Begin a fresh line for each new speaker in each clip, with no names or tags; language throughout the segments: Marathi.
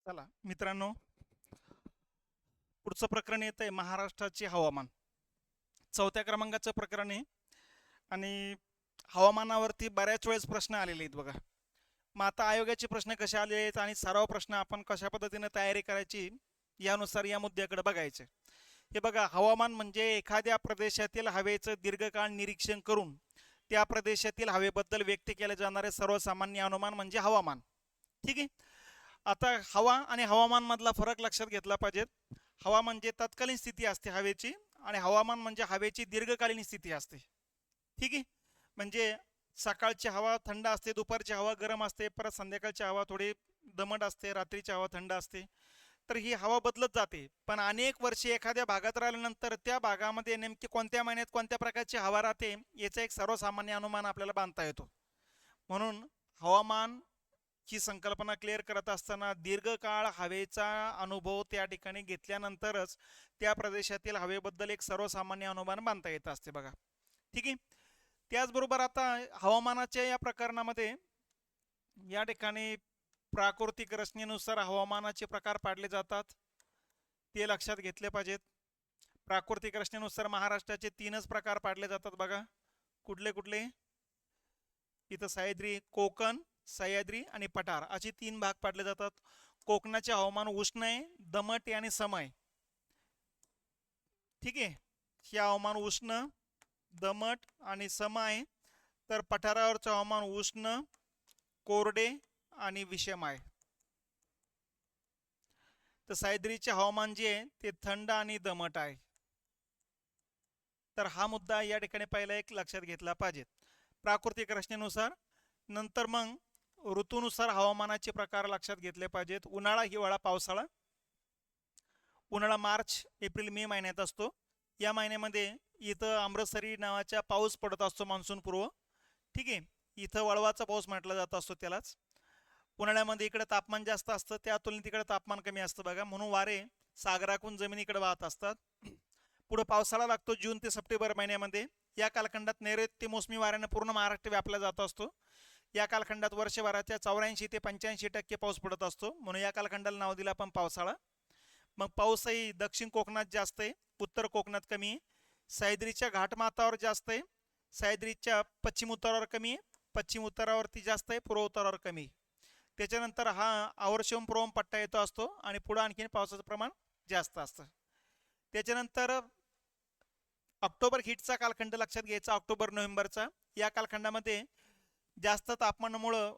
चला मित्रांनो, पुढचं प्रकरण येत आहे महाराष्ट्राचे हवामान. चौथ्या क्रमांकाचं प्रकरण आहे आणि हवामानावरती बऱ्याच वेळेस प्रश्न आलेले आहेत बघा. मग आता आयोगाचे प्रश्न कसे आले आहेत आणि सराव प्रश्न आपण कशा पद्धतीने तयारी करायची यानुसार या मुद्द्याकडे बघायचे. हे बघा, हवामान म्हणजे एखाद्या प्रदेशातील हवेचं दीर्घकाळ निरीक्षण करून त्या प्रदेशातील हवेबद्दल व्यक्त केले जाणारे सर्वसामान्य अनुमान म्हणजे हवामान. ठीक आहे. आता हवा आणि हवामान मधला फरक लक्षात घेतला पाहिजे. हवा म्हणजे तत्कालीन स्थिती असते हवेची आणि हवामान म्हणजे हवेची दीर्घकालीन स्थिती असते. ठीक आहे. म्हणजे सकाळची हवा थंड असते, दुपारची हवा गरम असते, परत संध्याकाळची हवा थोडी दमट असते, रात्रीची हवा थंड असते. तर ही हवा बदलत जाते, पण अनेक वर्षे एखाद्या भागात राहिल्यानंतर त्या भागामध्ये नेमकी कोणत्या महिन्यात कोणत्या प्रकारची हवा राहते याचा एक सर्वसामान्य अनुमान आपल्याला बांधता येतो. म्हणून हवामान ची संकल्पना क्लिअर करत असताना दीर्घकाळ हवेचा अनुभव त्या ठिकाणी घेतल्यानंतरच त्या प्रदेशातील हवेबद्दल एक सर्वसामान्य अनुमान बांधता येत असते बघा. ठीक आहे. त्याचबरोबर आता हवामानाच्या या प्रकरणामध्ये या ठिकाणी प्राकृतिक रचनेनुसार हवामानाचे प्रकार पाडले जातात, ते लक्षात घेतले पाहिजेत. प्राकृतिक रचनेनुसार महाराष्ट्राचे 3च प्रकार पाडले जातात बघा. कुठले कुठले? इथं सह्याद्री, कोकण, सह्याद्री आणि पठार असे 3 भाग पाडले जातात. कोकणाचे हवामान उष्ण आहे, दमट आहे आणि सम आहे. ठीक आहे. हे हवामान उष्ण, दमट आणि सम आहे. तर पठारावरचं हवामान उष्ण, कोरडे आणि विषम आहे. तर सह्याद्रीचे हवामान जे आहे ते थंड आणि दमट आहे. तर हा मुद्दा या ठिकाणी पहिला एक लक्षात घेतला पाहिजे प्राकृतिक रचनेनुसार. नंतर मग ऋतूनुसार हवामानाचे प्रकार लक्षात घेतले पाहिजेत. उन्हाळा, हिवाळा, पावसाळा. उन्हाळा मार्च, एप्रिल, मे महिन्यात असतो. या महिन्यामध्ये इथं अमृतसरी नावाचा पाऊस पडत असतो मान्सून पूर्व. ठीक आहे. इथं वळवाचा पाऊस म्हटला जात असतो त्यालाच. उन्हाळ्यामध्ये इकडे तापमान जास्त असतं, त्या तुलनेत इकडे तापमान कमी असतं बघा, म्हणून वारे सागराकून जमिनीकडे वाहत असतात. पुढे पावसाळा लागतो जून ते सप्टेंबर महिन्यामध्ये. या कालखंडात नैऋत्य मोसमी वाऱ्याने पूर्ण महाराष्ट्र व्यापला जात असतो. या कालखंडात वर्षभराच्या 84 ते 85% पाऊस पडत असतो, म्हणून या कालखंडाला नाव दिलं आपण पावसाळा. मग पाऊसही दक्षिण कोकणात जास्त आहे, उत्तर कोकणात कमी आहे. सह्याद्रीच्या घाटमाथ्यावर जास्त आहे, सह्याद्रीच्या पश्चिम उतारावर कमी आहे, पश्चिम उतारावरती जास्त आहे, पूर्व उतारावर कमी आहे. त्याच्यानंतर हा अवर्षम प्रोम पट्टा येतो असतो आणि पुढे आणखीन पावसाचं प्रमाण जास्त असतं. त्याच्यानंतर ऑक्टोबर हीटचा कालखंड लक्षात घ्यायचा, ऑक्टोबर नोव्हेंबरचा. या कालखंडामध्ये जास्त तापमानामुळं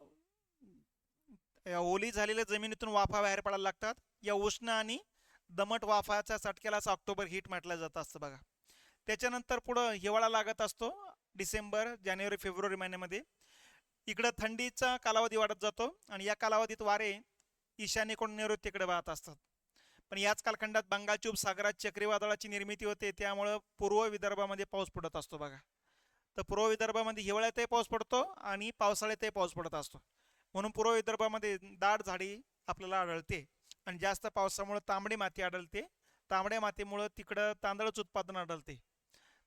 ओली झालेल्या जमिनीतून वाफा बाहेर पडायला लागतात. या उष्ण आणि दमट वाफाच्या चटक्यालाच ऑक्टोबर हीट म्हटलं जात असतं बघा. त्याच्यानंतर पुढं हिवाळा लागत असतो डिसेंबर, जानेवारी, फेब्रुवारी महिन्यामध्ये. इकडं थंडीचा कालावधी वाढत जातो आणि या कालावधीत वारे ईशान्येकडून नैऋत्येकडे वाहत असतात. पण याच कालखंडात बंगालच्या उपसागरात चक्रीवादळाची निर्मिती होते, त्यामुळं पूर्व विदर्भामध्ये पाऊस पडत असतो बघा. तर पूर्व विदर्भामध्ये हिवाळ्यातही पाऊस पडतो आणि पावसाळ्यातही पाऊस पडत असतो. म्हणून पूर्व विदर्भामध्ये दाट झाडी आपल्याला आढळते आणि जास्त पावसामुळे तांबडी माती आढळते. तांबड्या मातीमुळे तिकडं तांदळाचं उत्पादन आढळते.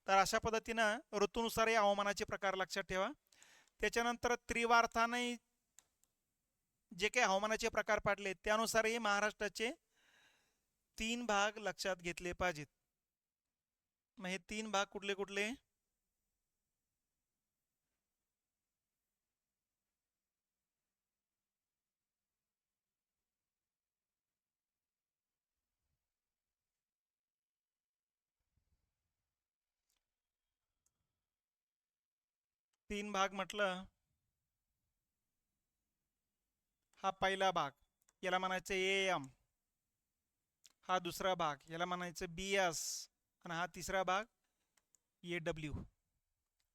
तर अशा पद्धतीनं ऋतूनुसार या हवामानाचे प्रकार लक्षात ठेवा. त्याच्यानंतर त्रिवार्थाने जे काही हवामानाचे प्रकार पाडले त्यानुसारही महाराष्ट्राचे 3 भाग लक्षात घेतले पाहिजेत. मग हे 3 भाग कुठले कुठले? तीन भाग म्हटलं, हा पहिला भाग याला म्हणायचं AM, हा दुसरा भाग याला म्हणायचं BS आणि हा तिसरा भाग AW.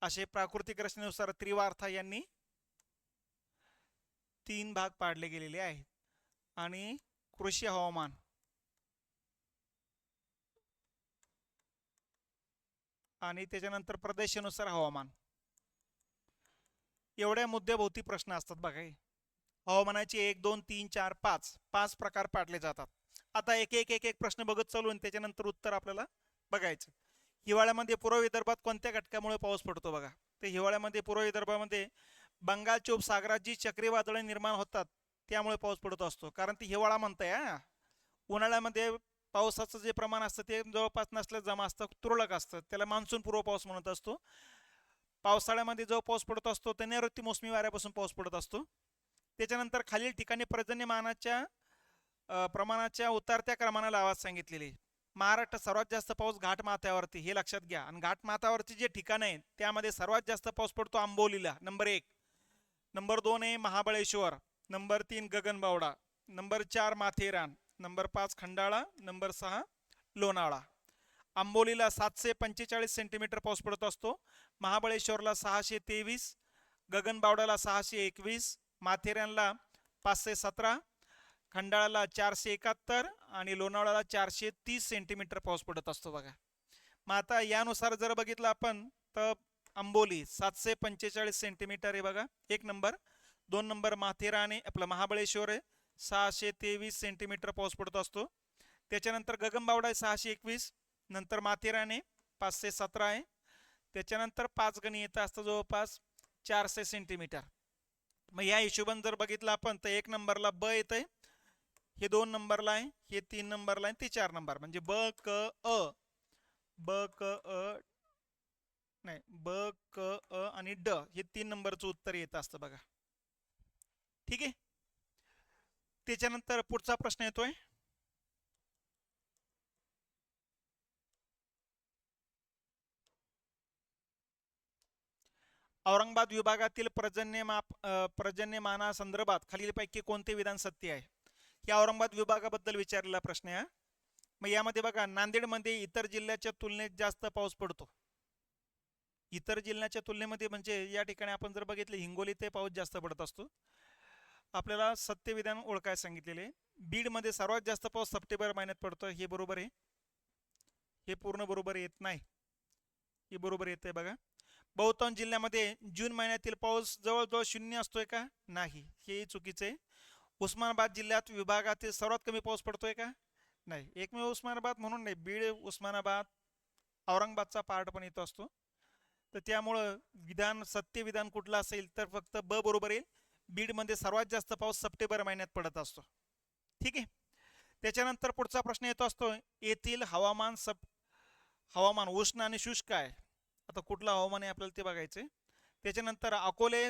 असे प्राकृतिक रचनेनुसार त्रिवार्था यांनी 3 भाग पाडले गेलेले आहेत. आणि कृषी हवामान आणि त्याच्यानंतर प्रदेशानुसार हवामान, एवढ्या मुद्द्याभोवती प्रश्न असतात बघा. हवामानाचे 1, 2, 3, 4, 5 प्रकार पाडले जातात. आता एक एक एक एक प्रश्न बघत चालू आणि त्याच्यानंतर उत्तर आपल्याला बघायचं. हिवाळ्यामध्ये पूर्व विदर्भात कोणत्या घटकामुळे पाऊस पडतो बघा. तर हिवाळ्यामध्ये पूर्व विदर्भामध्ये बंगालच्या उपसागरात जी चक्रीवादळे निर्माण होतात त्यामुळे पाऊस पडत असतो, कारण ती हिवाळा म्हणताय हा. उन्हाळ्यामध्ये पावसाचं जे प्रमाण असतं ते जवळपास नसलं जमा असतं, तुरळक असतं, त्याला मान्सून पूर्व पाऊस म्हणत असतो. पावसाळ्यामध्ये जो पाऊस पडत असतो ते नैऋत्य मोसमी वाऱ्यापासून पाऊस पडत असतो. त्याच्यानंतर खालील ठिकाणी पर्जन्यमानाच्या प्रमाणाच्या उतरत्या क्रमाने लावाच सांगितलेली. महाराष्ट्रात सर्वात जास्त पाऊस घाटमाथ्यावरती, हे लक्षात घ्या. आणि घाटमाथ्यावरती जे ठिकाण आहे त्यामध्ये सर्वात जास्त पाऊस पडतो आंबोलीला, नंबर 1. नंबर 2 आहे Mahabaleshwar, number 3 Gaganbawada, number 4 Matheran, number 5 Khandala, number 6 Lonavala. आंबोलीला 745 सेंटीमीटर पाऊस पडत असतो, महाबळेश्वरला 623, गगनबावड्याला 621, माथेरानला 517, खंडाळाला 471 आणि लोणावळ्याला 430 सेंटीमीटर पाऊस पडत असतो बघा. मग आता यानुसार जर बघितलं आपण तर आंबोली 745 सेंटीमीटर आहे बघा, 1 नंबर. 2 नंबर माथेरान आहे, आपलं महाबळेश्वर आहे, 623 सेंटीमीटर पाऊस पडत असतो. त्याच्यानंतर गगनबावडा आहे 621, नंतर माथेरान आहे 517 आहे, त्याच्यानंतर 5 गणी येतं असतं जवळपास 400 सेंटीमीटर. मग या हिशोबाने जर बघितलं आपण तर 1 नंबरला ब येतंय, हे 2 नंबरला आहे, हे 3 नंबरला आहे, ते 4 नंबर, म्हणजे ब क अ, ब क अ नाही, ब क अ आणि ड हे 3 नंबरचं उत्तर येत असतं बघा. ठीक आहे. त्याच्यानंतर पुढचा प्रश्न येतोय, औरंगाबाद विभागातील पर्जन्यमानासंदर्भात खालीलपैकी कोणते विधान सत्य आहे? या औरंगाबाद विभागाबद्दल विचारलेला प्रश्न आहे. मग यामध्ये बघा, नांदेडमध्ये इतर जिल्ह्याच्या तुलनेत जास्त पाऊस पडतो. इतर जिल्ह्याच्या तुलनेमध्ये म्हणजे या ठिकाणी आपण जर बघितले हिंगोली ते पाऊस जास्त पडत असतो. आपल्याला सत्य विधान ओळखायला सांगितलेले. बीडमध्ये सर्वात जास्त पाऊस सप्टेंबर महिन्यात पडतो, हे बरोबर आहे. हे पूर्ण बरोबर येत नाही, हे बरोबर येते बघा. बहुतांश जिल्ह्यामध्ये जून महिन्यातील पाऊस जवळजवळ 0 असतोय का? नाही, हे चुकीचे आहे. उस्मानाबाद जिल्ह्यात विभागातील सर्वात कमी पाऊस पडतोय का? नाही. एकमेव उस्मानाबाद म्हणून नाही, बीड, उस्मानाबाद, औरंगाबादचा पार्ट पण येतो असतो. तर त्यामुळं विधान सत्य विधान कुठलं असेल तर फक्त ब बरोबर येईल. बीडमध्ये सर्वात जास्त पाऊस सप्टेंबर महिन्यात पडत असतो. ठीक आहे. त्याच्यानंतर पुढचा प्रश्न येतो असतो, येथील हवामान उष्ण आणि शुष्क आहे. आता कुठलं हवामान आहे आपल्याला ते बघायचं. त्याच्यानंतर अकोले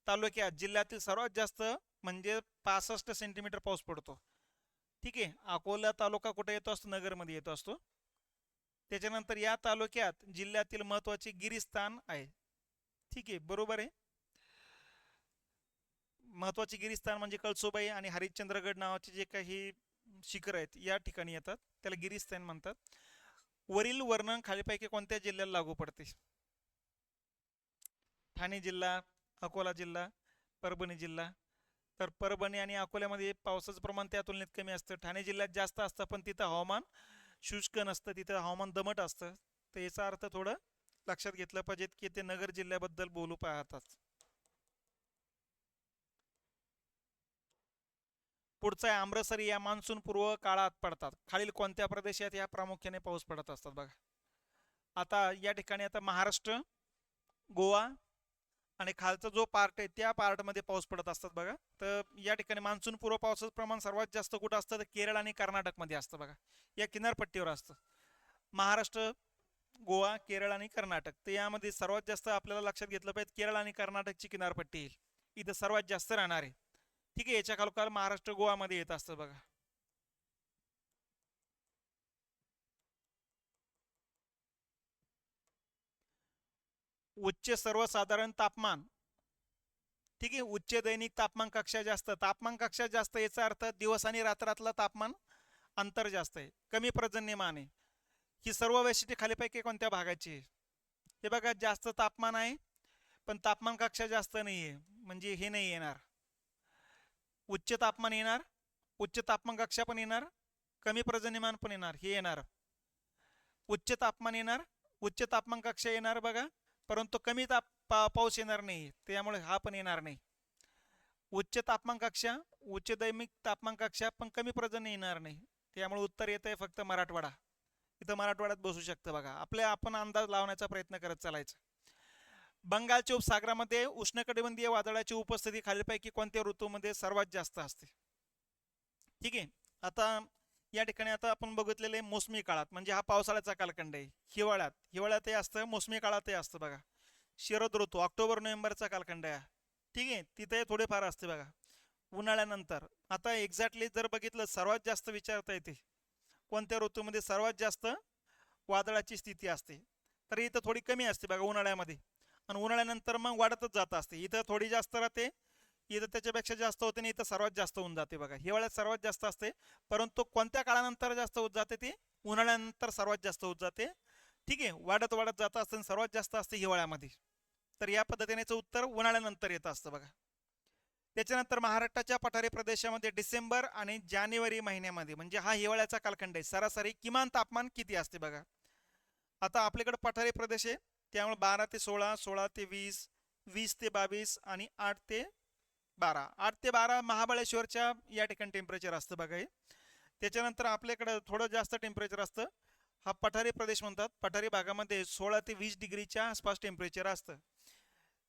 तालुक्यात जिल्ह्यातील सर्वात जास्त म्हणजे 65 सेंटीमीटर पाऊस पडतो. ठीक आहे. अकोला तालुका कुठे येतो असतो? नगरमध्ये येतो असतो. त्याच्यानंतर या तालुक्यात जिल्ह्यातील महत्वाचे गिरीस्थान आहे. ठीक आहे, बरोबर आहे. महत्वाचे गिरीस्थान म्हणजे कळसुबाई आणि हरिश्चंद्रगड नावाचे जे काही शिखर आहेत या ठिकाणी येतात, त्याला गिरीस्थान म्हणतात. वरील वर्णन खालीपैकी कोणत्या जिल्ह्याला लागू पडते? ठाणे जिल्हा, अकोला जिल्हा, परभणी जिल्हा. तर परभणी आणि अकोल्यामध्ये पावसाचं प्रमाण त्या तुलनेत कमी असतं. ठाणे जिल्ह्यात जास्त असतं, पण तिथं हवामान शुष्क नसतं, तिथं हवामान दमट असतं. तर याचा अर्थ थोडं लक्षात घेतलं पाहिजे की ते नगर जिल्ह्याबद्दल बोलू पाहतात. पुढचा आहे आम्रसरी, या मान्सून पूर्व काळात पडतात. खालील कोणत्या प्रदेशात या प्रामुख्याने पाऊस पडत असतात बघा. आता या ठिकाणी आता महाराष्ट्र, गोवा आणि खालचा जो पार्ट आहे त्या पार्टमध्ये पाऊस पडत असतात बघा. तर या ठिकाणी मान्सून पूर्व पावसाचं प्रमाण सर्वात जास्त कुठं असतं? तर केरळ आणि कर्नाटकमध्ये असतं बघा, या किनारपट्टीवर असतं. महाराष्ट्र, गोवा, केरळ आणि कर्नाटक. तर यामध्ये सर्वात जास्त आपल्याला लक्षात घेतलं पाहिजे केरळ आणि कर्नाटकची किनारपट्टी येईल, इथं सर्वात जास्त राहणार आहे. ठीक आहे. याच्या खालोखाल महाराष्ट्र, गोवामध्ये येत असतं बघा. उच्च सर्वसाधारण तापमान. ठीक आहे. उच्च दैनिक तापमान कक्षा जास्त, तापमान कक्षा जास्त याचा अर्थ दिवस आणि रात्रातलं तापमान अंतर जास्त आहे. कमी पर्जन्यमान आहे. ही सर्व वैशिष्ट्ये खालीपैकी कोणत्या भागाची आहे? हे बघा, जास्त तापमान आहे पण तापमान कक्षा जास्त नाही आहे, म्हणजे हे नाही येणार. उच्च तापमान येणार, उच्च तापमान कक्षा पण येणार, कमी पर्जन्यमान पण येणार, हे येणार. उच्च तापमान येणार, उच्च तापमान कक्षा येणार बघा, परंतु कमी पाऊस येणार नाही, त्यामुळे हा पण येणार नाही. उच्च तापमान कक्षा, उच्च दैनिक तापमान कक्षा पण कमी पर्जन्य येणार नाही, त्यामुळे उत्तर येत आहे फक्त इथं मराठवाड्यात बसू शकतं बघा. आपण अंदाज लावण्याचा प्रयत्न करत चालायचा. बंगालच्या उपसागरामध्ये उष्णकटिबंधीय वादळाची उपस्थिती खालीलपैकी कोणत्या ऋतूमध्ये सर्वात जास्त असते? ठीक आहे. आता या ठिकाणी आता आपण बघितलेले मोसमी काळात म्हणजे हा पावसाळ्याचा कालखंड आहे. हिवाळ्यातही असतं, मोसमी काळातही असतं बघा. शरद ऋतू ऑक्टोबर नोव्हेंबरचा कालखंड आहे. ठीक आहे, तिथे थोडेफार असते बघा. उन्हाळ्यानंतर आता एक्झॅक्टली जर बघितलं सर्वात जास्त विचारता येते कोणत्या ऋतूमध्ये सर्वात जास्त वादळाची स्थिती असते, तर इथं थोडी कमी असते बघा उन्हाळ्यामध्ये, आणि उन्हाळ्यानंतर मग वाढतच जात असते. इथं थोडी जास्त राहते, इथं त्याच्यापेक्षा जास्त होते, आणि इथं सर्वात जास्त होऊन जाते बघा. हिवाळ्यात सर्वात जास्त असते, परंतु कोणत्या काळानंतर जास्त होत जाते ती उन्हाळ्यानंतर सर्वात जास्त होत जाते. ठीक आहे, वाढत वाढत जात असते आणि सर्वात जास्त असते हिवाळ्यामध्ये. तर या पद्धतीनेचं उत्तर उन्हाळ्यानंतर येत असतं बघा. त्याच्यानंतर महाराष्ट्राच्या पठारी प्रदेशामध्ये डिसेंबर आणि जानेवारी महिन्यामध्ये म्हणजे हा हिवाळ्याचा कालखंड आहे, सरासरी किमान तापमान किती असते बघा. आता आपल्याकडे पठारी प्रदेश आहे, त्यामुळे 12 ते 16, 16 ते 20, 20 ते 22 आणि 8 ते 12. 8 ते 12 महाबळेश्वरच्या या ठिकाणी टेम्परेचर असतं बघा हे. त्याच्यानंतर आपल्याकडं थोडं जास्त टेम्परेचर असतं, हा पठारी प्रदेश म्हणतात. पठारी भागामध्ये 16 ते 20 डिग्रीच्या आसपास टेम्परेचर असतं.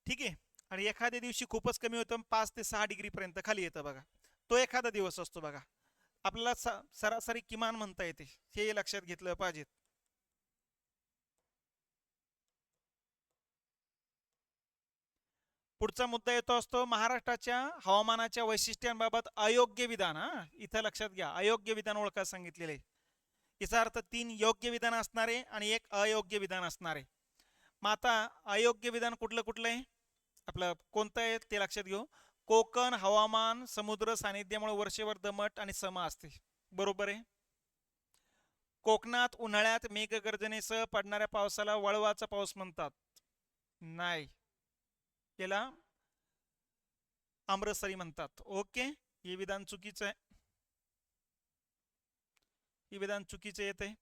ठीक आहे, आणि एखाद्या दिवशी खूपच कमी होतं, 5 ते 6 डिग्रीपर्यंत खाली येतं बघा. तो एखादा दिवस असतो बघा. आपल्याला सरासरी किमान म्हणता येते, हे लक्षात घेतलं पाहिजे. पुढचा मुद्दा येतो असतो महाराष्ट्राच्या हवामानाच्या वैशिष्ट्यांबाबत अयोग्य विधान. हा इथं लक्षात घ्या, अयोग्य विधान ओळखा सांगितलेले. याचा अर्थ 3 योग्य विधान असणारे आणि 1 अयोग्य विधान असणारे. मग आता अयोग्य विधान कुठलं कुठलं आहे, आपलं कोणतं आहे ते लक्षात घेऊ. कोकण हवामान समुद्र सानिध्यामुळे वर्षभर दमट आणि सम असते, बरोबर आहे. कोकणात उन्हाळ्यात मेघगर्जनेसह पडणाऱ्या पावसाला वळवाचा पाऊस म्हणतात, नाही, याला आम्रसरी म्हणतात. ओके, हे विधान चुकीचं आहे, हे विधान चुकीचं येते.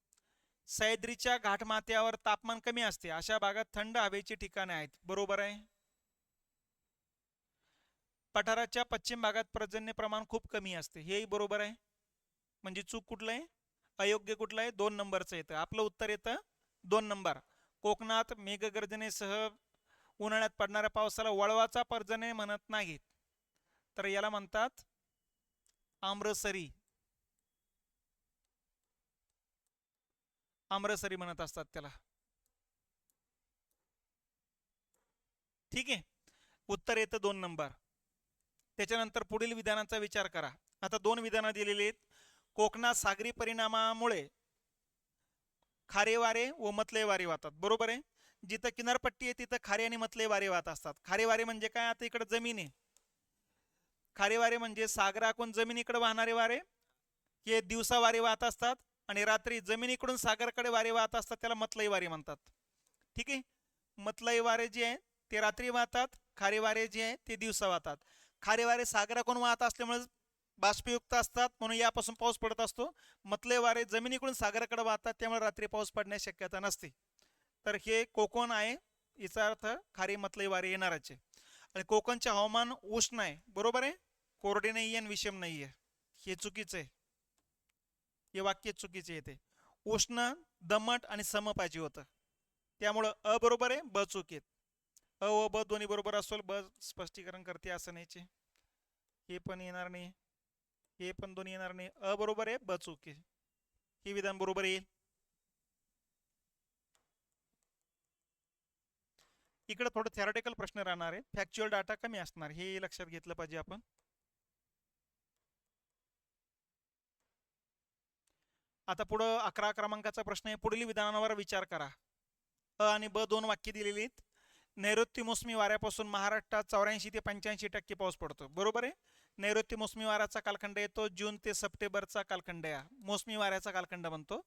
सह्याद्रीच्या घाटमाथ्यावर तापमान कमी असते, अशा भागात थंड हवेची ठिकाणे आहेत, बरोबर आहे. पठाराच्या पश्चिम भागात पर्जन्य प्रमाण खूप कमी असते, हेही बरोबर आहे. म्हणजे चूक कुठलं आहे, अयोग्य कुठलं आहे, 2 नंबरचं येतं. आपलं उत्तर येतं 2 नंबर. कोकणात मेघगर्जनेसह उन्हाळ्यात पडणाऱ्या पावसाला वळवाचा पर्जन्य म्हणत नाहीत, तर याला म्हणतात आम्रसरी. आम्रसरी म्हणत असतात त्याला. ठीक आहे, उत्तर येतं 2 नंबर. त्याच्यानंतर पुढील विधानाचा विचार करा. आता 2 विधानं दिलेली आहेत. कोकणात सागरी परिणामामुळे खारे वारे व मतले वारे वाहतात, बरोबर आहे. जिथं किनारपट्टी आहे तिथं खारे आणि मतले वारे वाहत असतात. खारे वारे म्हणजे काय, आता इकडे जमीन आहे. खारे वारे म्हणजे सागराकडून जमिनीकडे वाहणारे वारे, हे दिवसा वारे वाहत असतात, आणि रात्री जमिनीकडून सागराकडे वारे वाहत असतात, त्याला मतलई वारे म्हणतात. ठीक आहे, मतलई वारे जे आहे ते रात्री वाहतात, खारे वारे जे आहे ते दिवसा वाहतात. खारे वारे सागराकडून वाहत असल्यामुळे बाष्पयुक्त असतात, म्हणून यापासून पाऊस पडत असतो. मतले वारे जमिनीकडून सागराकडे वाहतात, त्यामुळे रात्री पाऊस पडण्याची शक्यता नसते. तर हे कोकण आहे, याचा अर्थ खारी मतलई वारे येणारच आहे. आणि कोकणचे हवामान उष्ण आहे, बरोबर आहे, कोरडे नाही आणि विषम नाही आहे, हे चुकीचं आहे. हे वाक्य चुकीचे येते. उष्ण दमट आणि सम पाहिजे होतं, त्यामुळं अ बरोबर आहे, ब चुकीत. अ व ब दोन्ही बरोबर असेल, ब स्पष्टीकरण करते असं नाहीचे, हे पण येणार नाही, हे पण दोन्ही येणार नाही. अ बरोबर आहे, ब चुकी, हे विधान बरोबर येईल. इकडे थोडं थेरॉटिकल प्रश्न राहणार आहे, फॅक्च्युअल डाटा कमी असणार, हे लक्षात घेतलं पाहिजे आपण. आता पुढं 11 क्रमांकाचा प्रश्न आहे. पुढील विधानावर विचार करा. अ आणि ब 2 वाक्य दिलेली आहेत. नैऋत्य मोसमी वाऱ्यापासून महाराष्ट्रात 84 ते 85% पाऊस पडतो, बरोबर आहे. नैऋत्य मोसमी वाऱ्याचा कालखंड येतो जून ते सप्टेंबरचा कालखंड आहे, मोसमी वाऱ्याचा कालखंड बनतो.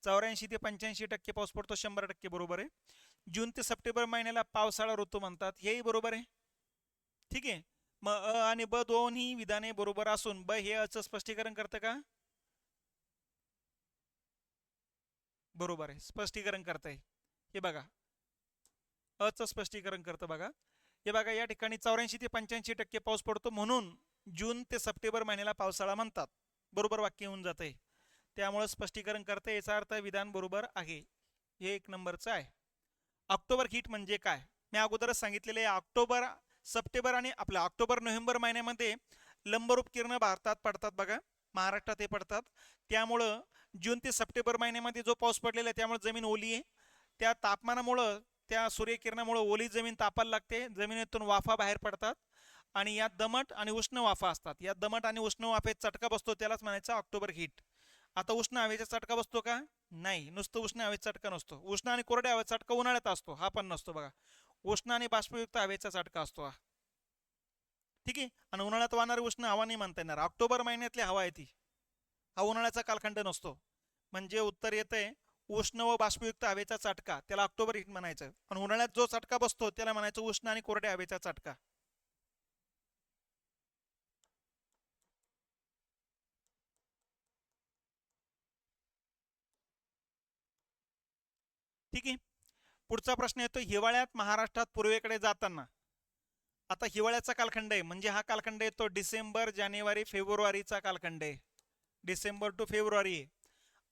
84 ते 85% पाऊस पडतो, 100% बरोबर आहे. जून ते सप्टेंबर महिन्याला पावसाळा ऋतू म्हणतात, हेही बरोबर आहे. ठीक आहे, मग अ आणि ब दोन्ही विधाने बरोबर असून ब हे अचं स्पष्टीकरण करतं का, बरोबर आहे, स्पष्टीकरण करतंय. हे बघा, अचं स्पष्टीकरण करतं बघा. हे बघा, या ठिकाणी 84 ते 85% पाऊस पडतो, म्हणून जून ते सप्टेंबर महिन्याला पावसाळा म्हणतात, बरोबर वाक्य होऊन जाते. त्यामुळे स्पष्टीकरण करते, याचा अर्थ विधान बरोबर आहे, हे 1 नंबरचं आहे. ऑक्टोबर हीट म्हणजे काय, मी अगोदरच सांगितलेले ऑक्टोबर सप्टेंबर आणि आपल्या ऑक्टोबर नोव्हेंबर महिन्यामध्ये लंबरूप किरण भारतात पडतात बघा, महाराष्ट्रात हे पडतात. त्यामुळं जून ते सप्टेंबर महिन्यामध्ये जो पाऊस पडलेला आहे त्यामुळे जमीन ओली आहे. त्या तापमानामुळं, त्या सूर्यकिरणामुळं ओली जमीन तापायला लागते, जमिनीतून वाफा बाहेर पडतात आणि या दमट आणि उष्ण वाफा असतात. या दमट आणि उष्ण वाफेत चटका बसतो, त्यालाच म्हणायचं ऑक्टोबर हीट. आता उष्ण हवेचा चटका बसतो का? नाही, नुसतं उष्ण हवेचा चटका नसतो. उष्ण आणि कोरड्या हवेचा चटका उन्हाळ्यात असतो, हा पण नसतो बघा. उष्ण आणि बाष्पयुक्त हवेचा चटका असतो हा. ठीक आहे. आणि उन्हाळ्यात वाहणारी उष्ण हवा नाही म्हणता येणार, ऑक्टोबर महिन्यातली हवा आहे ती, हा उन्हाळ्याचा कालखंड नसतो. म्हणजे उत्तर येतंय उष्ण व बाष्पयुक्त हवेचा चटका, त्याला ऑक्टोबर हीट म्हणायचं. आणि उन्हाळ्यात जो चटका बसतो त्याला म्हणायचं उष्ण आणि कोरड्या हवेचा चटका. ठीक आहे. पुढचा प्रश्न येतो, हिवाळ्यात महाराष्ट्रात पूर्वेकडे जाताना. आता हिवाळ्याचा कालखंड आहे, म्हणजे हा कालखंड येतो डिसेंबर जानेवारी फेब्रुवारीचा कालखंड आहे. डिसेंबर टू फेब्रुवारी आहे.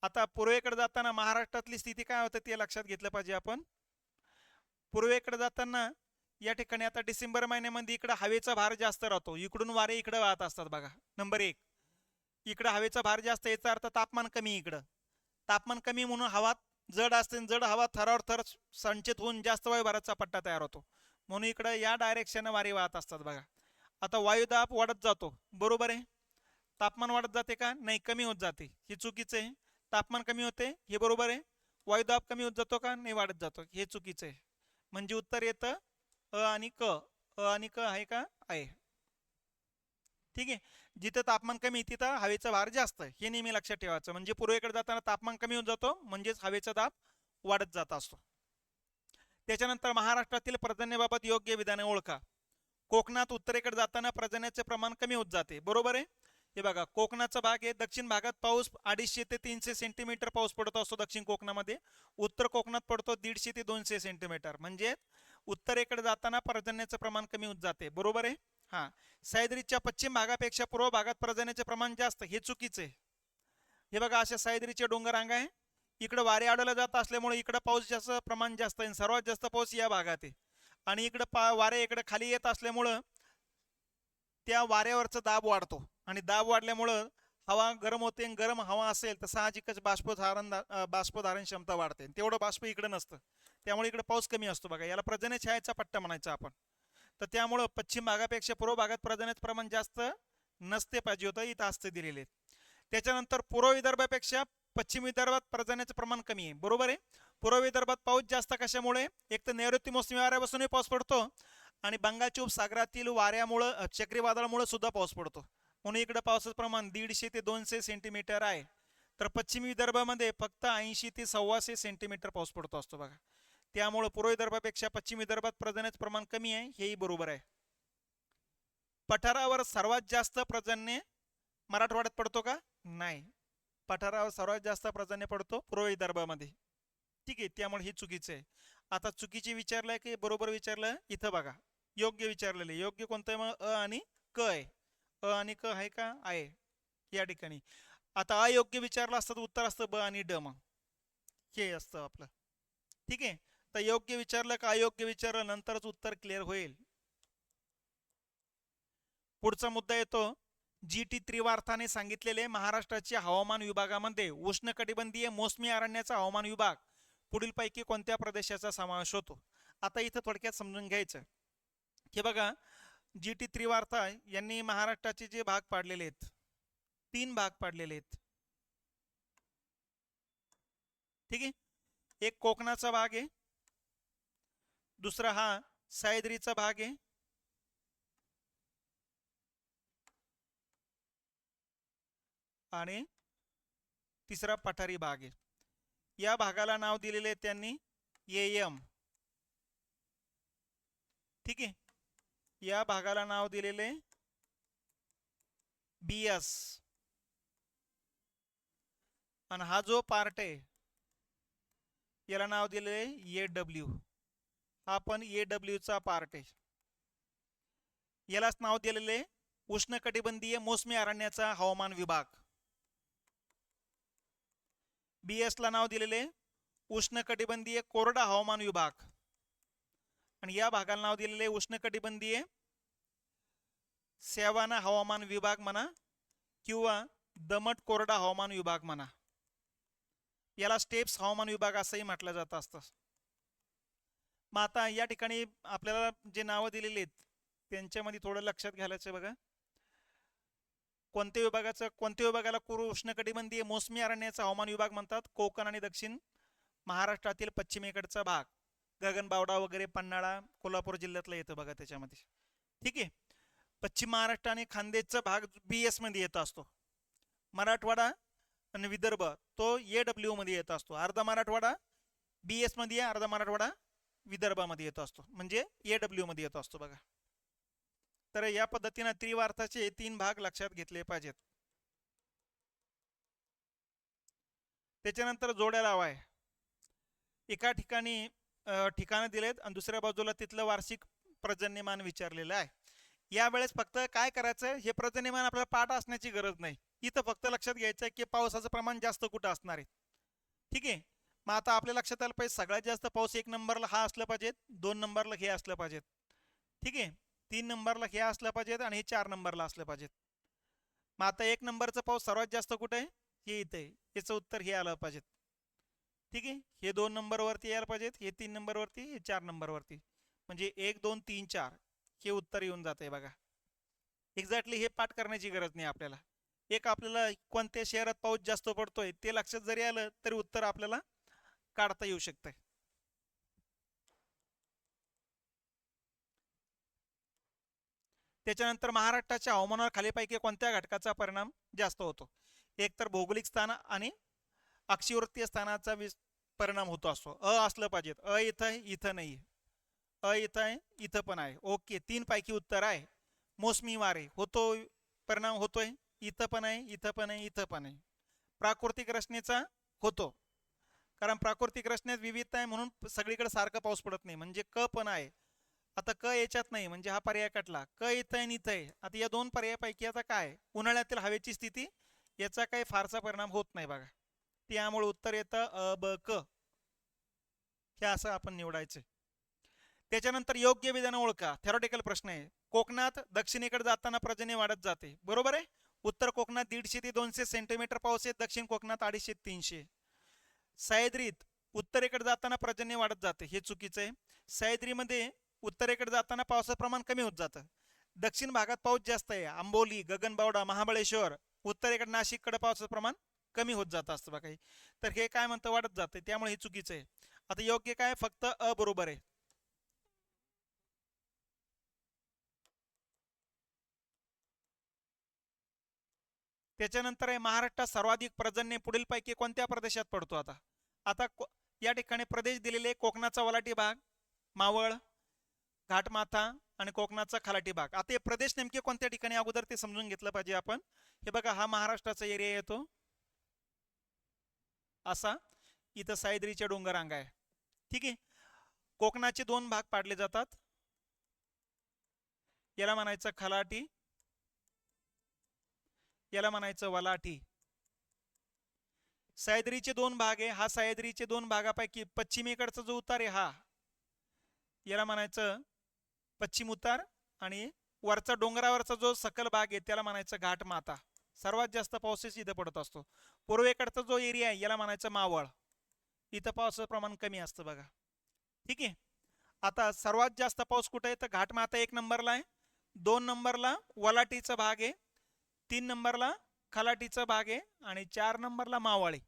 आता पूर्वेकडे जाताना महाराष्ट्रातली स्थिती काय होते ते लक्षात घेतलं पाहिजे आपण. पूर्वेकडे जाताना या ठिकाणी आता डिसेंबर महिन्यामध्ये इकडं हवेचा भार जास्त राहतो, इकडून वारे इकडे वाहत असतात बघा. नंबर एक, इकडं हवेचा भार जास्त, याचा अर्थ तापमान कमी. इकडं तापमान कमी म्हणून हवा जड असते, जड हवा थरावर थर संचित होऊन जास्त वायुभाराचा पट्टा तयार होतो, म्हणून इकडं या डायरेक्शन वारे वाहत असतात बघा. आता वायुदाब वाढत जातो, बरोबर आहे. तापमान वाढत जाते का? नाही, कमी होत जाते, हे चुकीचं आहे. तापमान कमी होते हे बरोबर आहे. वायुदाब कमी होत जातो का? नाही, वाढत जातो, हे चुकीचं आहे. म्हणजे उत्तर येतं अ आणि क. अ आणि क आहे का? आहे. ठीक आहे. जिथं तापमान कमी तिथं हवेचा भार जास्त, हे नेहमी लक्षात ठेवायचं. म्हणजे पूर्वेकडे जाताना तापमान कमी होत जातो, म्हणजेच हवेचा दाब वाढत जात असतो. त्याच्यानंतर महाराष्ट्रातील पर्जन्याबाबत योग्य विधाने ओळखा. कोकणात उत्तरेकडे जाताना पर्जन्याचे प्रमाण कमी होत जाते, बरोबर आहे. हे बघा, कोकणाचा भाग आहे, दक्षिण भागात पाऊस 250 ते 300 सेंटीमीटर पाऊस पडत असतो दक्षिण कोकणामध्ये. उत्तर कोकणात पडतो 150 ते 200 सेंटीमीटर. म्हणजे उत्तरेकडे जाताना पर्जन्याचं प्रमाण कमी होत जाते, बरोबर आहे. हा, सह्याद्रीच्या पश्चिम भागापेक्षा पूर्व भागात पर्जन्याचे प्रमाण जास्त, हे चुकीचे आहे. हे बघा, अशा सह्याद्रीचे डोंगर रांग आहे, इकडे वारे आढळले जात असल्यामुळे इकडे पाऊस जास्त प्रमाण जास्त आहे, सर्वात जास्त पाऊस या भागात आहे. आणि इकडे वारे इकडे खाली येत असल्यामुळं त्या वाऱ्यावरचा दाब वाढतो, आणि दाब वाढल्यामुळं हवा गरम होते, आणि गरम हवा असेल तर साहजिकच बाष्पधारण क्षमता वाढते, तेवढं बाष्प इकडे नसतं, त्यामुळे इकडे पाऊस कमी असतो बघा. याला पर्जन्य छायेचा पट्टा म्हणायचा आपण. तर त्यामुळं पश्चिम भागापेक्षा पूर्व भागात पर्जन्याचं प्रमाण जास्त नसते पाहिजे होतं, इथं असते दिलेले. त्याच्यानंतर पूर्व विदर्भापेक्षा पश्चिम विदर्भात पर्जन्याचं प्रमाण कमी आहे, बरोबर आहे. पूर्व विदर्भात पाऊस जास्त कशामुळे? एक तर नैऋत्य मोसमी वाऱ्यापासूनही पाऊस पडतो, आणि बंगालच्या उपसागरातील वाऱ्यामुळं चक्रीवादळामुळे सुद्धा पाऊस पडतो, म्हणून इकडे पावसाचं प्रमाण 150 ते 200 सेंटीमीटर आहे. तर पश्चिम विदर्भामध्ये फक्त 80 ते 125 सेंटीमीटर पाऊस पडतो असतो बघा. त्यामुळे पूर्व विदर्भापेक्षा पश्चिम विदर्भात पर्जन्याचं प्रमाण कमी आहे, हेही बरोबर आहे. पठारावर सर्वात जास्त पर्जन्य मराठवाड्यात पडतो का? नाही, पठारावर सर्वात जास्त पर्जन्य पडतो पूर्व विदर्भामध्ये. ठीक आहे, त्यामुळे हे चुकीचं आहे. आता चुकीचे विचारलंय की बरोबर विचारलं, इथं बघा योग्य विचारलेले. योग्य कोणतं आहे? मग अ आणि क आहे. अ आणि क आहे का? आहे या ठिकाणी. आता अयोग्य विचारलं असतं तर उत्तर असतं ब आणि ड, मग हे असतं आपलं. ठीक आहे. तर योग्य विचारलं का अयोग्य विचारलं, नंतरच उत्तर क्लिअर होईल. पुढचा मुद्दा येतो, जी टी त्रिवार्थाने सांगितलेले महाराष्ट्राच्या हवामान विभागामध्ये उष्णकटिबंधीय मोसमी अरण्याचा हवामान विभाग पुढीलपैकी कोणत्या प्रदेशाचा समावेश होतो? आता इथं थोडक्यात समजून घ्यायचं. हे बघा, जी टी त्रिवार्ता यांनी महाराष्ट्राचे जे भाग पाडलेले आहेत, 3 भाग पाडलेले आहेत. ठीक आहे. एक कोकणाचा भाग आहे, दुसरा हा सह्याद्रीचा भाग आहे, आणि तिसरा पठारी भाग आहे. या भागाला नाव दिलेले त्यांनी एम. ठीक आहे. या भागाला नाव दिलेले BS, आणि हा जो पार्ट आहे याला नाव दिलेले AW. हा पण AW चा पार्ट आहे. यालाच नाव दिलेले उष्णकटिबंधीय मोसमी अरण्याचा हवामान विभाग. BS ला नाव दिलेले उष्णकटिबंधीय कोरडा हवामान विभाग. आणि या भागाला नाव दिलेले उष्णकटिबंधीय सॅवाना हवामान विभाग म्हणा किंवा दमट कोरडा हवामान विभाग म्हणा. याला स्टेप्स हवामान विभाग असंही म्हटलं जात असतं. मग आता या ठिकाणी आपल्याला जे नावं दिलेली आहेत त्यांच्यामध्ये थोडं लक्षात घ्यायचं बघा. कोणत्या विभागाला उष्णकटिबंधीय मोसमी अरण्याचा हवामान विभाग म्हणतात? कोकण आणि दक्षिण महाराष्ट्रातील पश्चिमेकडचा भाग, गगनबावडा वगैरे पन्हाळा कोल्हापूर जिल्ह्यातला येतं बघा त्याच्यामध्ये. ठीक आहे. पश्चिम महाराष्ट्र आणि खानदेशचा भाग BS मध्ये येत असतो. मराठवाडा आणि विदर्भ तो AW मध्ये येत असतो. अर्धा मराठवाडा BS मध्ये, अर्धा मराठवाडा विदर्भामध्ये येत असतो, म्हणजे AW मध्ये येत असतो बघा. तर या पद्धतीने त्रिवार्थाचे 3 भाग लक्षात घेतले पाहिजेत. त्याच्यानंतर जोड्या लावाय. एका ठिकाणी ठिकाणं दिलेत आणि दुसऱ्या बाजूला तिथलं वार्षिक पर्जन्यमान विचारलेलं आहे. यावेळेस फक्त काय करायचं, हे पर्जन्यमान आपल्याला पाठ असण्याची गरज नाही. इथं फक्त लक्षात घ्यायचं आहे की पावसाचं प्रमाण जास्त कुठं असणार आहे. ठीक आहे. मग आता आपल्या लक्षात आलं पाहिजे सगळ्यात जास्त पाऊस 1 नंबरला हा असला पाहिजे, 2 नंबरला हे असलं पाहिजे. ठीक आहे. 3 नंबरला हे असलं पाहिजेत आणि हे 4 नंबरला असलं पाहिजेत. मग आता 1 नंबरचा पाऊस सर्वात जास्त कुठे आहे? हे इथे आहे. याचं उत्तर हे आलं पाहिजेत. ठीक आहे. हे 2 नंबरवरती यायला पाहिजेत, हे 3 नंबरवरती, हे 4 नंबरवरती, म्हणजे 1 2 3 4 हे उत्तर येऊन जाते बघा. एक्झॅक्टली हे पाठ करण्याची गरज नाही आपल्याला. एक आपल्याला कोणत्या शहरात पाऊस जास्त पडतोय ते लक्षात जरी आलं तरी उत्तर आपल्याला काढता येऊ शकतंय. त्याच्यानंतर महाराष्ट्राच्या हवामानावर खालीपैकी कोणत्या घटकाचा परिणाम जास्त होतो? एक तर भौगोलिक स्थान आणि अक्षीवृत्तीय स्थानाचा परिणाम होतो असतो. असलं पाहिजे. इथं आहे, इथं नाही. इथं आहे, इथं पण आहे. ओके, 3 पैकी उत्तर आहे. मोसमी वारे होतो, परिणाम होतोय, इथं पण आहे, इथं पण आहे, इथं पण आहे. प्राकृतिक रचनेचा होतो, कारण प्राकृतिक रचनेत विविधता आहे म्हणून सगळीकडे सारखा पाऊस पडत नाही. म्हणजे क पण आहे. आता क याच्यात नाही म्हणजे हा पर्याय कटला. क इथं आहे आणि इथं आहे. आता या 2 पर्यायापैकी आता काय? उन्हाळ्यातील हवेची स्थिती याचा काही फारसा परिणाम होत नाही बघा. त्यामुळे उत्तर येतं अ ब क. हे असं आपण निवडायचं. त्याच्यानंतर योग्य विधान ओळखा. थेरॉटिकल प्रश्न आहे. कोकणात दक्षिणेकडे जाताना पर्जन्य वाढत जाते, बरोबर आहे. उत्तर कोकणात 150 ते 200 सेंटीमीटर पाऊस आहे, दक्षिण कोकणात 250 ते 300. सह्याद्रीत उत्तरेकडे जाताना पर्जन्य वाढत जाते, हे चुकीचं आहे. सह्याद्रीमध्ये उत्तरेकडे जाताना पावसाचं प्रमाण कमी होत जातं. दक्षिण भागात पाऊस जास्त आहे, आंबोली, गगनबावडा, महाबळेश्वर. उत्तरेकडे नाशिककडे पावसाचं प्रमाण कमी होत जात असतं बघा. तर हे काय म्हणतं, वाढत जाते, त्यामुळे हे चुकीचं आहे. आता योग्य काय? फक्त अ बरोबर आहे. त्याच्यानंतर आहे महाराष्ट्रात सर्वाधिक पर्जन्य पुढीलपैकी कोणत्या प्रदेशात पडतो? आता आता या ठिकाणी प्रदेश दिलेले कोकणाचा वलाटी भाग, मावळ, घाटमाथा आणि कोकणाचा खालाटी भाग. आता हे प्रदेश नेमके कोणत्या ठिकाणी अगोदर ते समजून घेतलं पाहिजे आपण. हे बघा, हा महाराष्ट्राचा एरिया येतो असा, इथं सह्याद्रीच्या डोंगररांगा आहे. ठीक आहे. कोकणाचे 2 भाग पाडले जातात, याला म्हणायचं खलाटी, याला म्हणायचं वलाठी. सह्याद्रीचे 2 भाग आहे, हा सह्याद्रीचे 2 भागापैकी पश्चिमेकडचा जो उतार आहे हा, याला म्हणायचं पश्चिम उतार, आणि वरचा डोंगरावरचा जो सकल भाग आहे त्याला म्हणायचं घाटमाथा. सर्वात जास्त पाऊस इथं पडत असतो. पूर्वेकडचा जो एरिया आहे याला म्हणायचं मावळ, इथं पावसाचं प्रमाण कमी असतं बघा. ठीक आहे. आता सर्वात जास्त पाऊस कुठे आहे? तर घाटमाथा 1 नंबरला आहे, 2 नंबरला वलाटीचा भाग आहे, 3 नंबरला खलाटीचा भाग आहे आणि 4 नंबरला मावळ आहे.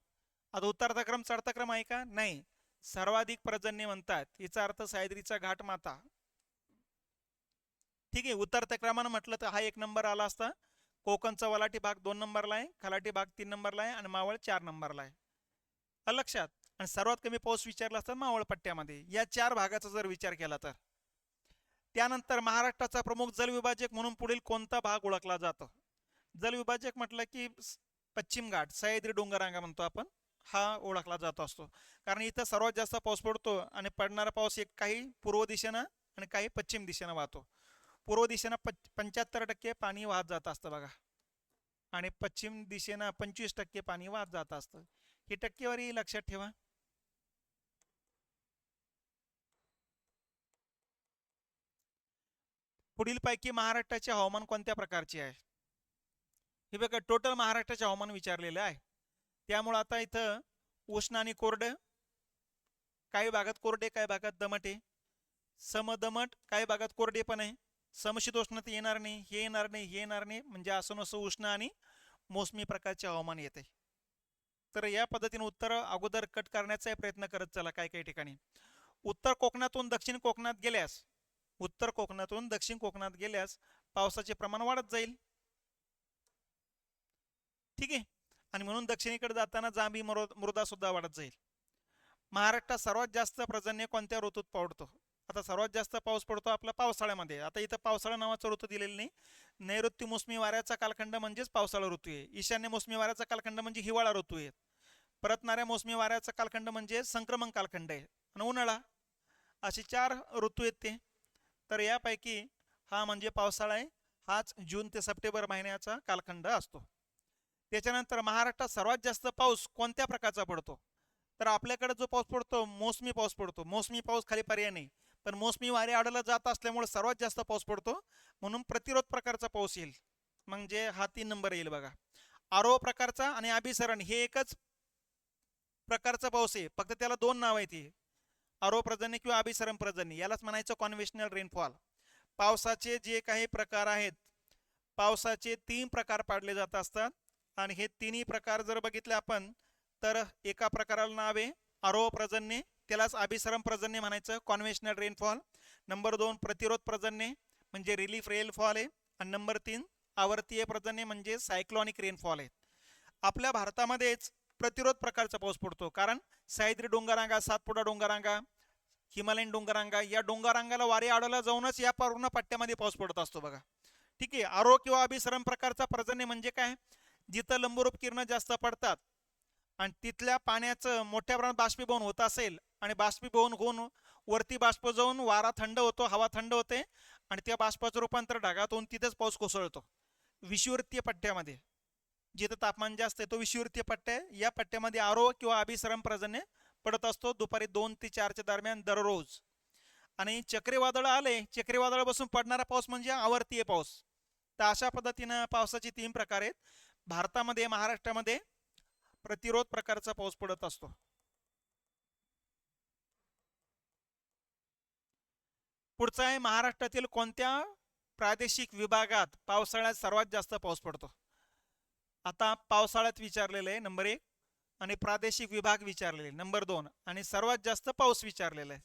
आता उतरता क्रम चढता क्रम आहे का? नाही. सर्वाधिक पर्जन्य म्हणतात, याचा अर्थ सह्याद्रीचा घाटमाथा. ठीक आहे. उतरत्या क्रमानं म्हटलं तर हा 1 नंबर आला असता. कोकणचा वलाटी भाग 2 नंबरला आहे, खलाटी भाग 3 नंबरला आहे आणि मावळ 4 नंबरला आहे. लक्षात. आणि सर्वात कमी पाऊस विचारला असता मावळ पट्ट्यामध्ये. या 4 भागाचा जर विचार केला तर. त्यानंतर महाराष्ट्राचा प्रमुख जलविभाजक म्हणून पुढील कोणता भाग ओळखला जातो? जलविभाजक म्हटलं की पश्चिम घाट, सह्याद्री डोंगररांगा म्हणतो आपण, हा ओळखला जात असतो. कारण इथं सर्वात जास्त पाऊस पडतो आणि पडणारा पाऊस एक काही पूर्व दिशेनं आणि काही पश्चिम दिशेनं वाहतो. पूर्व दिशेनं 75% पाणी वाहत जात असतं बघा, आणि पश्चिम दिशेनं 25% पाणी वाहत जात असतं. ही टक्केवारी लक्षात ठेवा. पुढीलपैकी महाराष्ट्राचे हवामान कोणत्या प्रकारचे आहे? हे बघा टोटल महाराष्ट्राचे हवामान विचारलेलं आहे. त्यामुळं आता इथं उष्ण आणि कोरडं, काही भागात कोरडे काही भागात दमट आहे, समदमट काही भागात कोरडे पण आहे, समशीतोष्ण येणार नाही, हे येणार नाही, हे येणार नाही, म्हणजे असं नसं उष्ण आणि मोसमी प्रकारचे हवामान येते. तर या पद्धतीने उत्तर अगोदर कट करण्याचा प्रयत्न करत चला. काही काही ठिकाणी उत्तर कोकणातून दक्षिण कोकणात गेल्यास, उत्तर कोकणातून दक्षिण कोकणात गेल्यास पावसाचे प्रमाण वाढत जाईल. ठीक आहे, आणि म्हणून दक्षिणेकडे जाताना जांभी मृदा सुद्धा वाढत जाईल. महाराष्ट्रात सर्वात जास्त पर्जन्य कोणत्या ऋतूत पडतो? आता सर्वात जास्त पाऊस पडतो आपला पावसाळ्यामध्ये. आता इथं पावसाळा नावाचा ऋतू दिलेला नाही. नैऋत्य मोसमी वाऱ्याचा कालखंड म्हणजेच पावसाळा ऋतू आहे. ईशान्य मोसमी वाऱ्याचा कालखंड म्हणजे हिवाळा ऋतू आहे. परतणाऱ्या मोसमी वाऱ्याचा कालखंड म्हणजे संक्रमण कालखंड आहे आणि उन्हाळा. असे 4 ऋतू आहेत ते. तर यापैकी हा म्हणजे पावसाळा आहे. हाच जून ते सप्टेंबर महिन्याचा कालखंड असतो. त्याच्यानंतर महाराष्ट्रात सर्वात जास्त पाऊस कोणत्या प्रकारचा पडतो? तर आपल्याकडे जो पाऊस पडतो मोसमी पाऊस पडतो. मोसमी पाऊस खाली पर्याय नाही, पण मोसमी वारे आडला जात असल्यामुळे सर्वात जास्त पाऊस पडतो, म्हणून प्रतिरोध प्रकारचा पाऊस येईल. म्हणजे हा 3 नंबर येईल बघा. आरोह प्रकारचा आणि अभिसरण हे एकच प्रकारचा पाऊस आहे, फक्त त्याला 2 नाव आहेत. आरोह पर्जन्य किंवा अभिसरण पर्जन्य, यालाच म्हणायचं कॉन्व्हेशनल रेनफॉल. पावसाचे जे काही प्रकार आहेत, पावसाचे 3 प्रकार पाडले जात असतात आणि हे तिन्ही प्रकार जर बघितले आपण तर एका प्रकाराला नाव आहे आरोह पर्जन्य, त्यालाच अभिसरण पर्जन्य म्हणायचं कॉन्व्हेशनल रेनफॉल. नंबर 2 प्रतिरोध पर्जन्य म्हणजे रिलीफ रेनफॉल आहे. आणि नंबर 3 आवर्तीय पर्जन्य म्हणजे सायक्लॉनिक रेनफॉल आहे. आपल्या भारतामध्येच प्रतिरोध प्रकारचा पाऊस पडतो, कारण सह्याद्री डोंगररांगा, सातपुडा डोंगररांगा, हिमालयन डोंगररांगा या डोंगररांगाला वारे आडला जाऊनच या पूर्ण पट्ट्यामध्ये पाऊस पडत असतो बघा. ठीक आहे. आरोह किंवा अभिसरण प्रकारचा पर्जन्य म्हणजे काय? जिथं लंबरूप किरण जास्त पडतात आणि तिथल्या पाण्याचं मोठ्या प्रमाणात बाष्पीभवन होत असेल आणि बाष्पीभवन होऊन वरती बाष्प जाऊन वारा थंड होतो, हवा थंड होते आणि त्या बाष्पाचं रूपांतर ढगात होऊन तिथेच पाऊस कोसळतो. विषुवृत्तीय पट्ट्यामध्ये जिथं तापमान जास्त आहे तो विषुवृत्तीय पट्ट्या आहे. या पट्ट्यामध्ये आरोह किंवा अभिसरण पर्जन्य पडत असतो दुपारी 2 ते 4च्या दरम्यान दररोज. आणि चक्रीवादळ आले, चक्रीवादळापासून पडणारा पाऊस म्हणजे आवर्तीय पाऊस. तर अशा पद्धतीनं पावसाचे 3 प्रकार आहेत. भारतामध्ये महाराष्ट्रामध्ये प्रतिरोध प्रकारचा पाऊस पडत असतो. पुढचा आहे महाराष्ट्रातील कोणत्या प्रादेशिक विभागात पावसाळ्यात सर्वात जास्त पाऊस पडतो? आता पावसाळ्यात विचारलेलं आहे नंबर 1 आणि प्रादेशिक विभाग विचारलेले नंबर 2 आणि सर्वात जास्त पाऊस विचारलेला आहे.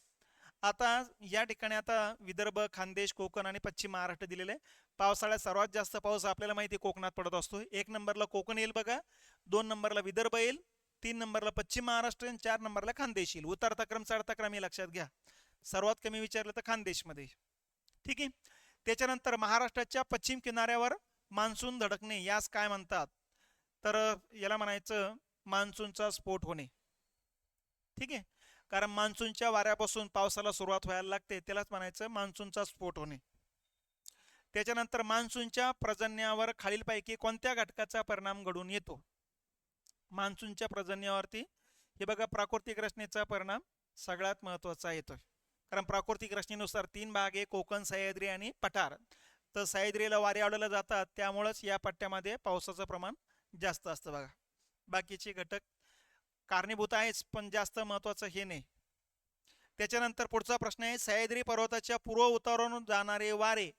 आता या ठिकाणी आता विदर्भ, खानदेश, कोकण आणि पश्चिम महाराष्ट्र दिलेले आहे. पावसाळ्यात सर्वात जास्त पाऊस आपल्याला माहिती कोकणात पडत असतो. 1 नंबरला कोकण येईल बघा, 2 नंबरला विदर्भ येईल, 3 नंबरला पश्चिम महाराष्ट्र आणि 4 नंबरला खानदेश येईल. उतरता क्रम चढता क्रम हे लक्षात घ्या. सर्वात कमी विचारलं तर खानदेशमध्ये. ठीक आहे. त्याच्यानंतर महाराष्ट्राच्या पश्चिम किनाऱ्यावर मान्सून धडकणे यास काय म्हणतात? तर याला म्हणायचं मान्सूनचा स्फोट होणे. ठीक आहे, कारण मान्सूनच्या वाऱ्यापासून पावसाला सुरुवात व्हायला लागते, त्यालाच म्हणायचं मान्सूनचा स्फोट होणे. त्याच्यानंतर मान्सूनच्या पर्जन्यावर खालीलपैकी कोणत्या घटकाचा परिणाम घडून येतो? मान्सूनच्या पर्जन्यावरती हे बघा प्राकृतिक रचनेचा परिणाम सगळ्यात महत्त्वाचा येतोय. कारण प्राकृतिक रचनेनुसार 3 भाग आहे, कोकण, सह्याद्री आणि पठार. तर सह्याद्रीला वारे आडवले जातात, त्यामुळेच या पट्ट्यामध्ये पावसाचं प्रमाण जास्त असतं बघा. बाकीचे घटक कारणीभूत आहेच, पण जास्त महत्त्वाचं हे नाही. त्याच्यानंतर पुढचा प्रश्न आहे, सह्याद्री पर्वताच्या पूर्व उतारावरून जाणारे वारे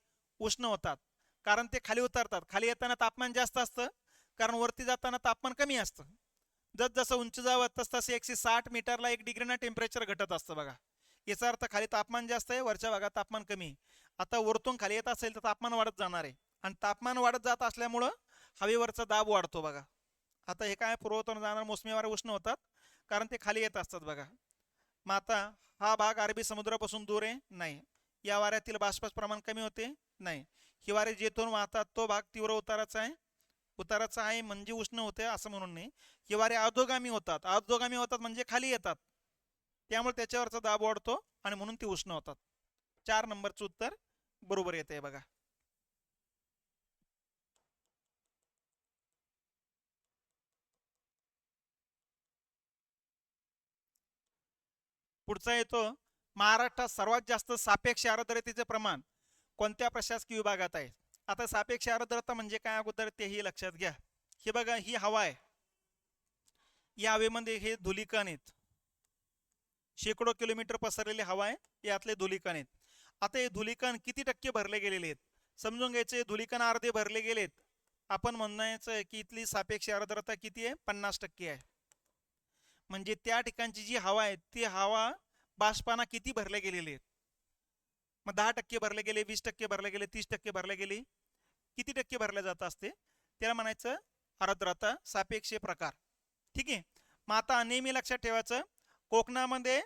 उष्ण होतात, कारण ते खाली उतरतात. खाली येताना तापमान जास्त असतं, कारण वरती जाताना तापमान कमी असतं. जसं उंच जावं तसं 160 मीटरला 1 डिग्रीना टेम्परेचर घटत असतं बघा. याचा अर्थ खाली तापमान जास्त आहे, वरच्या भागात तापमान कमी. आता वरतून खाली येत असेल तर तापमान वाढत जाणार आहे आणि तापमान वाढत जात असल्यामुळं हवेवरचा दाब वाढतो बघा. आता हे काय पूर्वोत्तर जाणार मोसमी वारे उष्ण होतात, कारण ते खाली येत असतात बघा. मग आता हा भाग अरबी समुद्रापासून दूर आहे? नाही. या वाऱ्यातील बाष्पाचं प्रमाण कमी होते? नाही. ही वारे जेथून वाहतात तो भाग तीव्र उताराचा आहे? उताराचा आहे म्हणजे उष्ण होते असं म्हणून नाही. ही वारे अधोगामी होतात. अधोगामी होतात म्हणजे खाली येतात, त्यामुळे त्याच्यावरचा दाब वाढतो आणि म्हणून ते उष्ण होतात. 4 नंबरचं उत्तर बरोबर येते बघा. पुढचा येतो, महाराष्ट्रात सर्वात जास्त सापेक्ष आर्द्रतेचे प्रमाण कोणत्या प्रशासकीय विभागात आहे. आता सापेक्ष आर्द्रता म्हणजे काय अगोदर तेही लक्षात घ्या. हे बघा, ही हवा आहे, या हवेमध्ये हे धुलीकण आहेत, शेकडो किलोमीटर पसरलेली हवा आहे, यातले धुलीकण आहेत. आता हे धुलीकण किती टक्के भरले गेलेले आहेत समजून घ्यायचे. धुलीकण अर्धे भरले गेलेत. आपण म्हणायचं की इथली सापेक्ष आर्द्रता किती आहे, 50% आहे. म्हणजे त्या ठिकाणची जी हवा आहे ती हवा बाष्पाना किती भरले गेलेले आहेत. मग 10% भरले गेले, 20% भरले गेले, 30% भरले गेले, किती टक्के भरले जात असते त्याला म्हणायचं आर्द्रता सापेक्ष प्रकार. ठीक आहे. मग आता नेहमी लक्षात ठेवायचं, कोकणामध्ये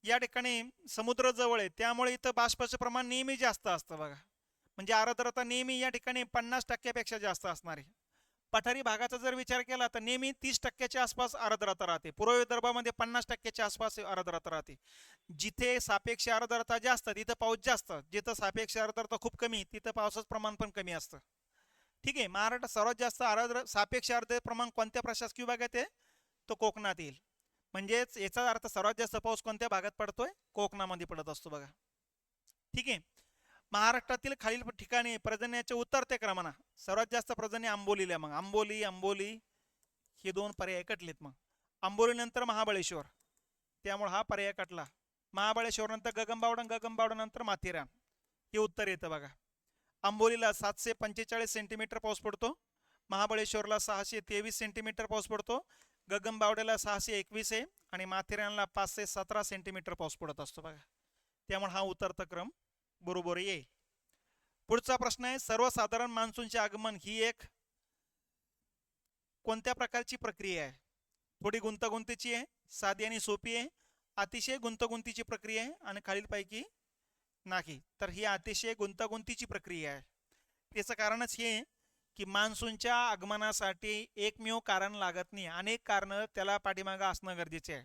या ठिकाणी समुद्र जवळ आहे, त्यामुळे इथं बाष्पाचं प्रमाण नेहमी जास्त असतं बघा. म्हणजे आर्द्रता नेहमी या ठिकाणी 50%पेक्षा जास्त असणार आहे. पठारी भागाचा जर विचार केला तर नेहमी 30%च्या आसपास आर्द्रता राहते. पूर्व विदर्भामध्ये 50%च्या आसपास आर्द्रता राहते. जिथे सापेक्ष आर्द्रता जास्त तिथं पाऊस जास्त, जिथं सापेक्ष आर्द्रता खूप कमी तिथं पावसाचं प्रमाण पण कमी असतं. ठीक आहे. महाराष्ट्रात सर्वात जास्त सापेक्ष आर्द्रता प्रमाण कोणत्या प्रशासकीय विभागात आहे, तो कोकणात येईल. म्हणजेच याचा अर्थ सर्वात जास्त पाऊस कोणत्या भागात पडतोय, कोकणामध्ये पडत असतो बघा. ठीक आहे. महाराष्ट्रातील खालील ठिकाणी पर्जन्याच्या उतरत्या क्रमानं सर्वात जास्त पर्जन्य आंबोलीला. मग आंबोली हे दोन पर्याय कटलेत. मग आंबोली नंतर महाबळेश्वर, त्यामुळे हा पर्याय कटला. महाबळेश्वर नंतर गगनबावडा नंतर माथेरान, हे उत्तर येतं बघा. आंबोलीला 745 सेंटीमीटर पाऊस पडतो, महाबळेश्वरला 623 सेंटीमीटर पाऊस पडतो, गगनबावड्याला 621 आहे आणि माथेरानला 517 सेंटीमीटर पाऊस पडत असतो बघा. त्यामुळे हा उतरता क्रम बरोबर येईल. पुढचा प्रश्न आहे, सर्वसाधारण मान्सूनचे आगमन ही एक कोणत्या प्रकारची प्रक्रिया आहे. थोडी गुंतागुंतीची आहे, साधी आणि सोपी आहे, अतिशय गुंतागुंतीची प्रक्रिया आहे आणि खालीलपैकी नाही. तर ही अतिशय गुंतागुंतीची प्रक्रिया आहे. याचं कारणच हे की मान्सूनच्या आगमनासाठी एकमेव कारण लागत नाही, अनेक कारणं त्याला पाठीमागं असणं गरजेचे आहे.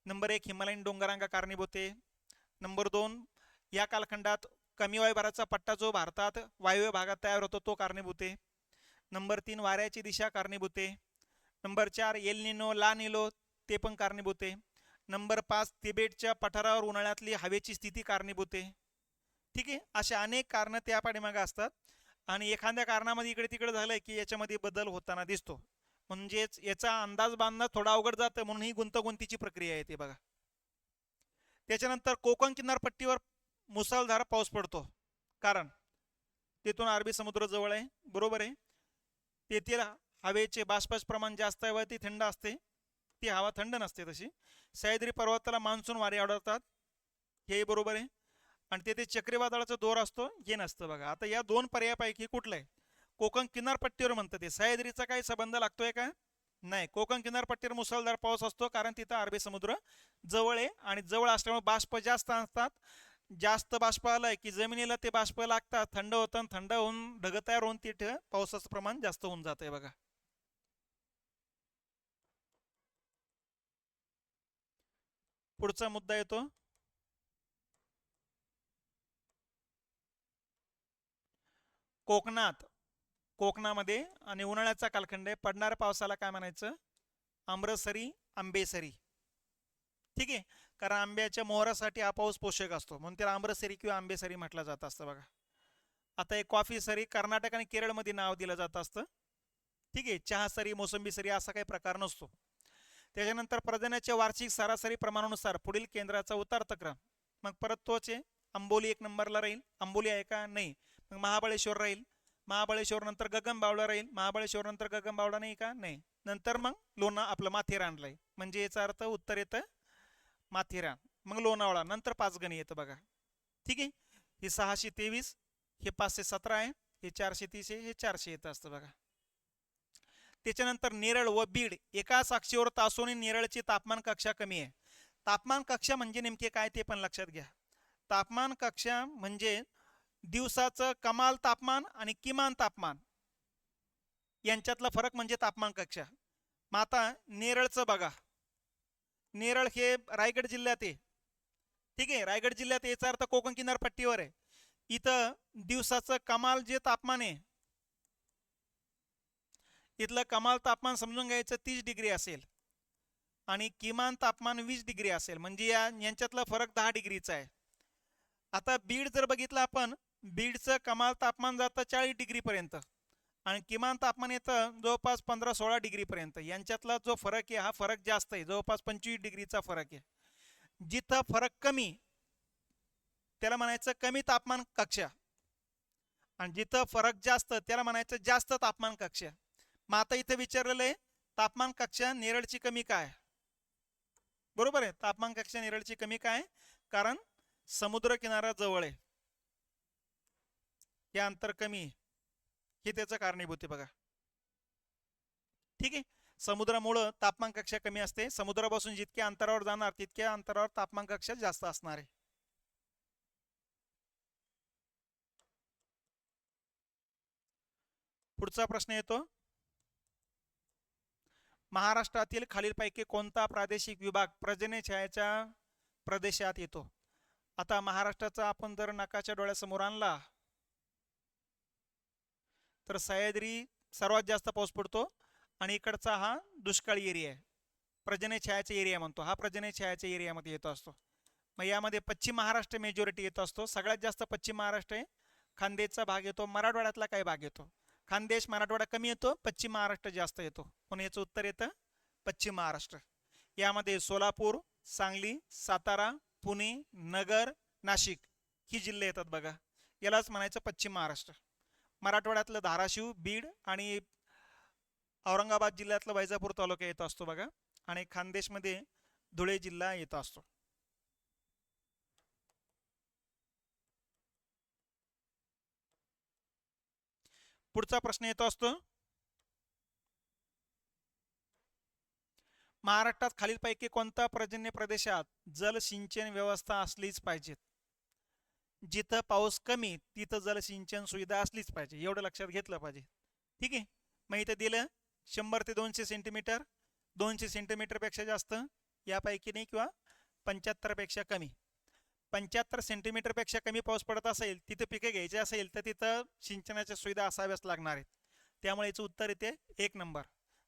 नंबर 1, हिमालयीन डोंगरांगा कारणीभूत आहे. नंबर 2, या कालखंडात कमी वायुभाराचा पट्टा जो भारतात वायव्य भागात तयार होतो तो कारणीभूत आहे. नंबर 3, वाऱ्याची दिशा कारणीभूत आहे. नंबर 4, एल निनो ला निलो ते पण कारणीभूत आहे. नंबर 5, तिबेटच्या पठारावर उन्हाळ्यातली हवेची स्थिती कारणीभूत आहे. ठीक आहे. असे अनेक कारणं त्या पाठीमागे असतात आणि एखाद्या कारणामध्ये इकडे तिकडे झालंय की याच्यामध्ये बदल होताना दिसतो. म्हणजेच याचा अंदाज बांधणं थोडा अवघड जातं, म्हणून ही गुंतागुंतीची प्रक्रिया आहे ते बघा. त्याच्यानंतर कोकण किनारपट्टीवर मुसळधार पाऊस पडतो, कारण तेथून अरबी समुद्र जवळ आहे, बरोबर आहे. तेथील हवेचे बाष्पाचे प्रमाण जास्त आहे व ती थंड असते, ती हवा थंड नसते तशी. सह्याद्री पर्वताला मान्सून वारे आढळतात, हे बरोबर आहे. आणि तेथे चक्रीवादळाचा दोर असतो, हे नसतं बघा. आता या दोन पर्यायापैकी कुठलं आहे. कोकण किनारपट्टीवर म्हणतं ते, सह्याद्रीचा काही संबंध लागतोय का, नाही. कोकण किनारपट्टीवर मुसळधार पाऊस असतो कारण तिथं अरबी समुद्र जवळ आहे आणि जवळ असल्यामुळे बाष्प जास्त असतात. जास्त बाष्प आलाय की जमिनीला ते बाष्प लागतात, थंड होतं, थंड होऊन ढग तयार होऊन तिथे पावसाचं प्रमाण जास्त होऊन जातंय बघा. पुढचा मुद्दा येतो कोकणामध्ये आणि उन्हाळ्याचा कालखंड आहे, पडणाऱ्या पावसाला काय म्हणायचं, आम्रसरी आंबेसरी. ठीक आहे. कारण आंब्याच्या मोहरासाठी हा पाऊस पोषक असतो, म्हणून त्याला आम्रसरी किंवा आंबेसरी म्हटलं जात असतं बघा. आता एक कॉफी सरी कर्नाटक आणि केरळमध्ये नाव दिलं जात असतं. ठीक आहे. चहा सरी, मोसंबी सरी असा काही प्रकार नसतो. त्याच्यानंतर पर्जन्याच्या वार्षिक सरासरी प्रमाणानुसार पुढील केंद्राचा उतरता क्रम. मग परत तोच आहे, आंबोली 1 नंबरला राहील. आंबोली आहे का, नाही. मग महाबळेश्वर राहील, महाबळेश्वर नंतर गगनबावडा राहील, महाबळेश्वर नंतर गगनबावडा नाही का, नाही. नंतर मग आपलं माथेरान राहील. म्हणजे याचा अर्थ उत्तर येतं माथेरान, मग लोणावळा, नंतर पाचगणी येतं बघा. ठीक आहे. हे 623, हे 517 आहे, हे 430 आहे, हे 400 येतं असतं बघा. त्याच्यानंतर नेरळ व बीड एकाच अक्षेवर तासोनी नेरळची तापमान कक्षा कमी आहे. तापमान कक्षा म्हणजे नेमके काय ते पण लक्षात घ्या. तापमान कक्षा म्हणजे दिवसाचं कमाल तापमान आणि किमान तापमान यांच्यातला फरक म्हणजे तापमान कक्षा. मग आता नेरळचं बघा, नेरळ हे रायगड जिल्ह्यात आहे. ठीक आहे. रायगड जिल्ह्यात याचा अर्थ कोकण किनारपट्टीवर आहे. इथं दिवसाचं कमाल जे तापमान आहे, इथलं कमाल तापमान समजून घ्यायचं 30 डिग्री असेल आणि किमान तापमान 20 डिग्री असेल, म्हणजे यांच्यातला फरक 10 डिग्रीचा आहे. आता बीड जर बघितलं आपण, बीडचं कमाल तापमान जातं 40 डिग्रीपर्यंत आणि किमान तापमान येतं जवळपास 15-16 डिग्रीपर्यंत. यांच्यातला जो फरक आहे हा फरक जास्त आहे, जवळपास 25 डिग्रीचा फरक आहे. जिथं फरक कमी त्याला म्हणायचं कमी तापमान कक्षा आणि जिथं फरक जास्त त्याला म्हणायचं जास्त तापमान कक्षा. मग आता इथे विचारलेलं आहे तापमान कक्षा नेरळची कमी काय? बरोबर आहे, तापमान कक्षा नेरळची कमी काय? कारण समुद्र किनारा जवळ आहे, हे अंतर कमी आहे, हे त्याचं कारणीभूत आहे बघा. ठीक आहे, समुद्रामुळं तापमान कक्षा कमी असते. समुद्रापासून जितक्या अंतरावर जाणार तितक्या अंतरावर तापमान कक्षा जास्त असणार आहे. पुढचा प्रश्न येतो, महाराष्ट्रातील खालीलपैकी कोणता प्रादेशिक विभाग पर्जन्यछायेच्या प्रदेशात येतो? आता महाराष्ट्राचा आपण जर नाकाच्या डोळ्यासमोर आणला तर सह्याद्री सर्वात जास्त पाऊस पडतो आणि इकडचा हा दुष्काळी एरिया आहे, पर्जन्यछायाचा एरिया म्हणतो, हा पर्जन्यछायाच्या एरियामध्ये येतो असतो. मग यामध्ये पश्चिम महाराष्ट्र मेजॉरिटी येत असतो, सगळ्यात जास्त पश्चिम महाराष्ट्र आहे. खानदेशचा भाग येतो, मराठवाड्यातला काही भाग येतो. खानदेश मराठवाडा कमी येतो, पश्चिम महाराष्ट्र जास्त येतो. म्हणून याचं उत्तर येतं पश्चिम महाराष्ट्र. यामध्ये सोलापूर, सांगली, सातारा, पुणे, नगर, नाशिक ही जिल्हे येतात बघा. यालाच म्हणायचं पश्चिम महाराष्ट्र. मराठवाड्यातलं धाराशिव, बीड आणि औरंगाबाद जिल्ह्यातला वैजापूर तालुका येत असतो बघा. आणि खानदेशमध्ये धुळे जिल्हा येत असतो. पुढचा प्रश्न येतो असतो, महाराष्ट्रात खालीलपैकी कोणत्या पर्जन्य प्रदेशात जलसिंचन व्यवस्था असलीच पाहिजे? जिथं पाऊस कमी तिथं जलसिंचन सुविधा असलीच पाहिजे, एवढं लक्षात घेतलं पाहिजे. ठीक आहे, मग इथं दिलं 100 ते 200 सेंटीमीटर, 200 सेंटीमीटरपेक्षा जास्त यापैकी नाही, किंवा 75 पेक्षा कमी. 75 सेंटीमीटरपेक्षा कमी पाऊस पडत असेल, तिथे पिके घ्यायचे असेल तर तिथं सिंचनाच्या सुविधा असाव्याच लागणार आहेत. त्यामुळे याचं उत्तर येते 1 नंबर.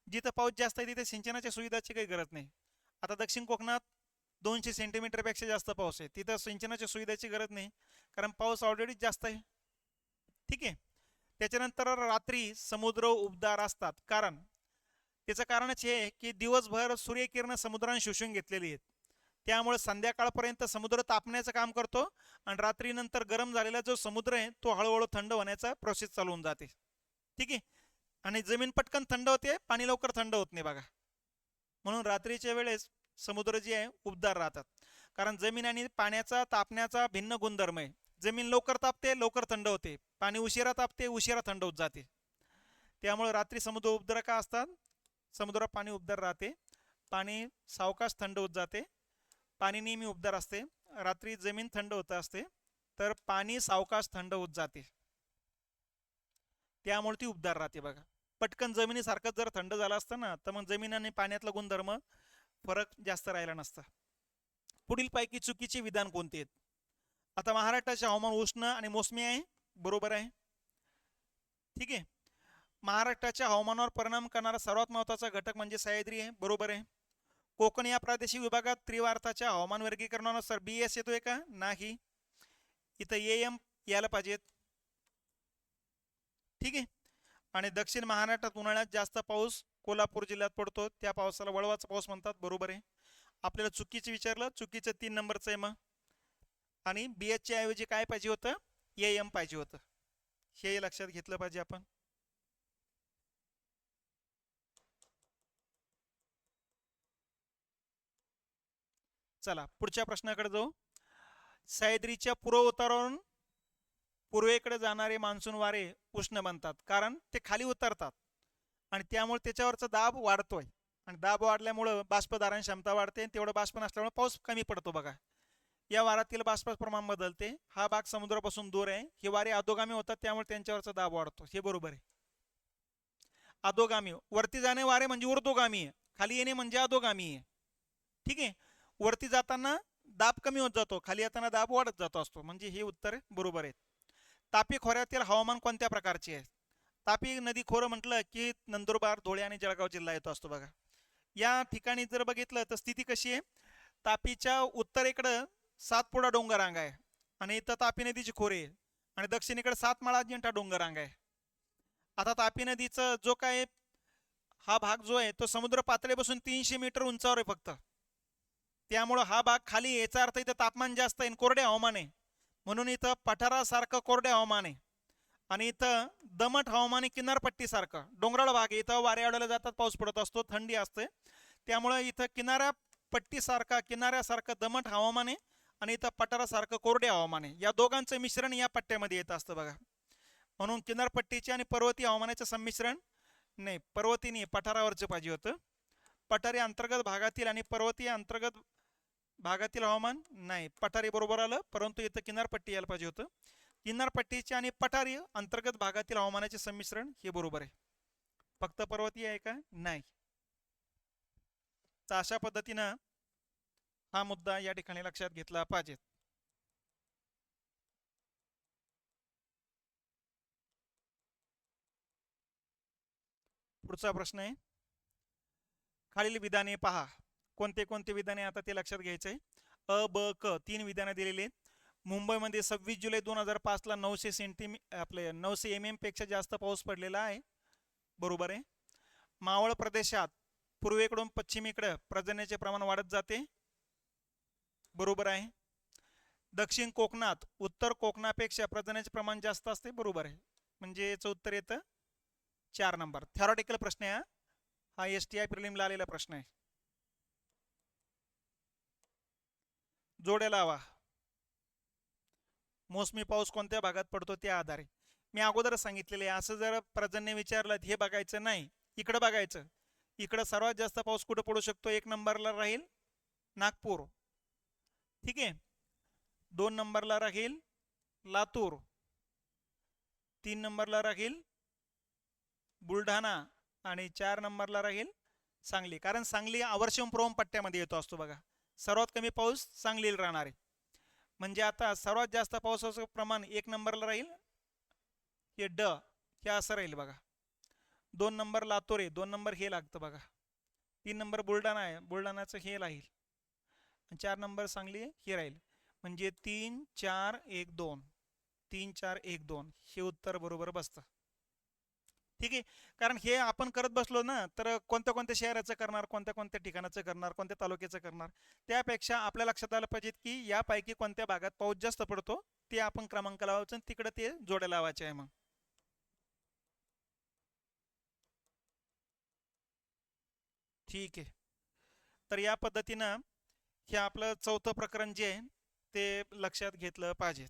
जिथं पाऊस जास्त आहे तिथे सिंचनाच्या सुविधाची काही गरज नाही. आता दक्षिण कोकणात 200 सेंटीमीटरपेक्षा जास्त पाऊस आहे, तिथं सिंचनाच्या सुविधाची गरज नाही, कारण पाऊस ऑलरेडी जास्त आहे. ठीक आहे, त्याच्यानंतर रात्री समुद्र उबदार असतात, कारण त्याचं कारणच हे की दिवसभर सूर्यकिरण समुद्राने शोषून घेतलेली आहेत, त्यामुळे संध्याकाळपर्यंत समुद्र तापण्याचं काम करतो आणि रात्रीनंतर गरम झालेला जो समुद्र आहे तो हळूहळू थंड होण्याचा प्रोसेस चालू होऊन जाते. ठीक आहे, आणि जमीन पटकन थंड होते, पाणी लवकर थंड होत नाही बघा. म्हणून रात्रीच्या वेळेस समुद्र जे आहे उबदार राहतात, कारण जमीन आणि पाण्याचा तापण्याचा भिन्न गुणधर्म आहे. जमीन लवकर तापते, लवकर थंड होते, पाणी उशिरा तापते, उशिरा थंड होत जाते. त्यामुळे रात्री समुद्र उबदार का असतात? समुद्रात पाणी उबदार राहते, पाणी सावकाश थंड होत जाते. पाणी नेहमी उबदार असते, रात्री जमीन थंड होत असते, तर पाणी सावकाश थंड होत जाते, त्यामुळे ती उबदार राहते बघा. पटकन जमिनीसारखं जर थंड झालं असतं ना तर मग जमीन आणि पाण्यातला गुणधर्म फरक जास्त राहिला नसता. पुढील पैकी चुकीचे विधान कोणते आहेत? आता महाराष्ट्राचे हवामान उष्ण आणि मोसमी आहे, बरोबर आहे. ठीक आहे, महाराष्ट्राच्या हवामानावर परिणाम करणारा सर्वात महत्त्वाचा घटक म्हणजे सह्याद्री आहे, बरोबर आहे. कोकण या प्रादेशिक विभागात त्रिवार्ताच्या हवामान वर्गीकरणानुसार BS येतोय का? नाही, इथं AM यायला पाहिजेत. ठीक आहे, आणि दक्षिण महाराष्ट्रात उन्हाळ्यात जास्त पाऊस कोल्हापूर जिल्ह्यात पडतो, त्या पावसाला वळवाचा पाऊस म्हणतात, बरोबर आहे. आपल्याला चुकीचं विचारलं, चुकीचं 3 नंबरचं आहे मग. आणि BH च्या ऐवजी काय पाहिजे होतं? AM पाहिजे होतं, हे लक्षात घेतलं पाहिजे आपण. चला पुढच्या प्रश्नाकडे जाऊ. सह्याद्रीच्या पूर्व उतारावरून पूर्वेकडे जाणारे मान्सून वारे उष्ण बनतात, कारण ते खाली उतरतात आणि त्यामुळे त्याच्यावरचा दाब वाढतोय, आणि दाब वाढल्यामुळं बाष्पधारण क्षमता वाढते, तेवढं बाष्प नसल्यामुळे पाऊस कमी पडतो बघा. या वारातील बाष्पाचं प्रमाण बदलते, हा भाग समुद्रापासून दूर आहे, हे वारे अधोगामी होतात, त्यामुळे त्यांच्यावरचा दाब वाढतो, हे बरोबर आहे. अधोगामी, वरती जाणे वारे म्हणजे ऊर्ध्वगामी आहे, खाली येणे म्हणजे अधोगामी आहे. ठीक आहे, वरती जाताना दाब कमी होत जातो, खाली येताना दाब वाढत जातो असतो, म्हणजे हे उत्तर बरोबर आहे. तापी खोऱ्यातील हवामान कोणत्या प्रकारचे आहे? तापी नदी खोरं म्हटलं की नंदुरबार, धुळे आणि जळगाव जिल्हा येतो असतो बघा. या ठिकाणी जर बघितलं तर स्थिती कशी आहे? तापीच्या उत्तरेकडं सातपुडा डोंगररांग आहे आणि इथं तापी नदीची खोरे आहे, आणि दक्षिणेकडे सातमाळा अजिंठा डोंगररांग आहे. आता तापी नदीचं जो काय हा भाग जो आहे तो समुद्र पातळीपासून 300 मीटर उंचावर आहे फक्त. त्यामुळं हा भाग खाली, याचा अर्थ इथं तापमान जास्त आहे, कोरडे हवामान आहे, म्हणून इथं पठारासारखं कोरडे हवामान आहे. आणि इथं दमट हवामान किनारपट्टीसारखं डोंगराळ भाग आहे, इथं वारे आढळले जातात, पाऊस पडत असतो, थंडी असते. त्यामुळं इथं किनाऱ्यासारखं दमट हवामान आहे आणि इथं पठारासारखं कोरडे हवामान आहे. या दोघांचं मिश्रण या पट्ट्यामध्ये येत असतं बघा. म्हणून किनारपट्टीचे आणि पर्वतीय हवामानाचे संमिश्रण नाही, पर्वतीय पठारावरचं पाहिजे होतं. पठारी अंतर्गत भागातील आणि पर्वतीय अंतर्गत भागातील हवामान नाही, पठारी बरोबर आलं, परंतु इथं किनारपट्टी यायला पाहिजे होतं. किनारपट्टीचे आणि पठारी अंतर्गत भागातील हवामानाचे संमिश्रण हे बरोबर आहे. फक्त पर्वतीय आहे का? नाही. तर अशा पद्धतीनं हा मुद्दा या ठिकाणी लक्षात घेतला पाहिजे. पुढचा प्रश्न आहे, खालील विधाने पहा. कोणते कोणते विधाने आता ते लक्षात घ्यायचंय. अ ब क 3 विधानं दिलेली आहेत. मुंबईमध्ये 26 जुलै 2005 ला 900 mm पेक्षा जास्त पाऊस पडलेला आहे, बरोबर आहे. मावळ प्रदेशात पूर्वेकडून पश्चिमेकडे पर्जन्याचे प्रमाण वाढत जाते, बरोबर आहे. दक्षिण कोकणात उत्तर कोकणापेक्षा पर्जन्याचे प्रमाण जास्त असते, बरोबर आहे. म्हणजे याचं उत्तर येतं 4 नंबर. थेरॉटिकल प्रश्न आहे हा, STI प्रिलिमला आलेला प्रश्न आहे. जोड्या लावा. मोसमी पाऊस कोणत्या भागात पडतो त्या आधारे. मी अगोदर सांगितलेले आहे, असं जर पर्जन्य विचारलं हे बघायचं नाही, इकडं बघायचं. इकडं सर्वात जास्त पाऊस कुठं पडू शकतो? 1 नंबरला राहील नागपूर, ठीक आहे. 2 नंबरला राहील लातूर, 3 नंबरला राहील बुलढाणा आणि 4 नंबरला राहील सांगली. कारण सांगली अवर्षम प्रोम पट्ट्यामध्ये येतो असतो बघा. सर्वात कमी पाऊस सांगलीला राहणार आहे. म्हणजे आता सर्वात जास्त पावसाचं प्रमाण 1 नंबरला राहील, हे ड हे असं राहील बघा. 2 नंबर लातूर आहे, 2 नंबर हे लागतं बघा. 3 नंबर बुलढाणा आहे, बुलढाणाचं हे राहील. 4 नंबर सांगली हे राहील. म्हणजे 3 4 1 2, 3 4 1 2 हे उत्तर बरोबर बसतं, ठीक आहे. कारण हे आपण करत बसलो ना, तर कोणत्या कोणत्या शहराचं करणार, कोणत्या कोणत्या ठिकाणाचं करणार, कोणत्या तालुक्याचं करणार, त्यापेक्षा आपल्या लक्षात आलं पाहिजे की यापैकी कोणत्या भागात पाऊस जास्त पडतो ते आपण क्रमांक लावायचं आणि तिकडे ते जोड्या लावायचे आहे. मग ठीक आहे. तर या पद्धतीनं हे आपलं चौथं प्रकरण जे आहे ते लक्षात घेतलं पाहिजे.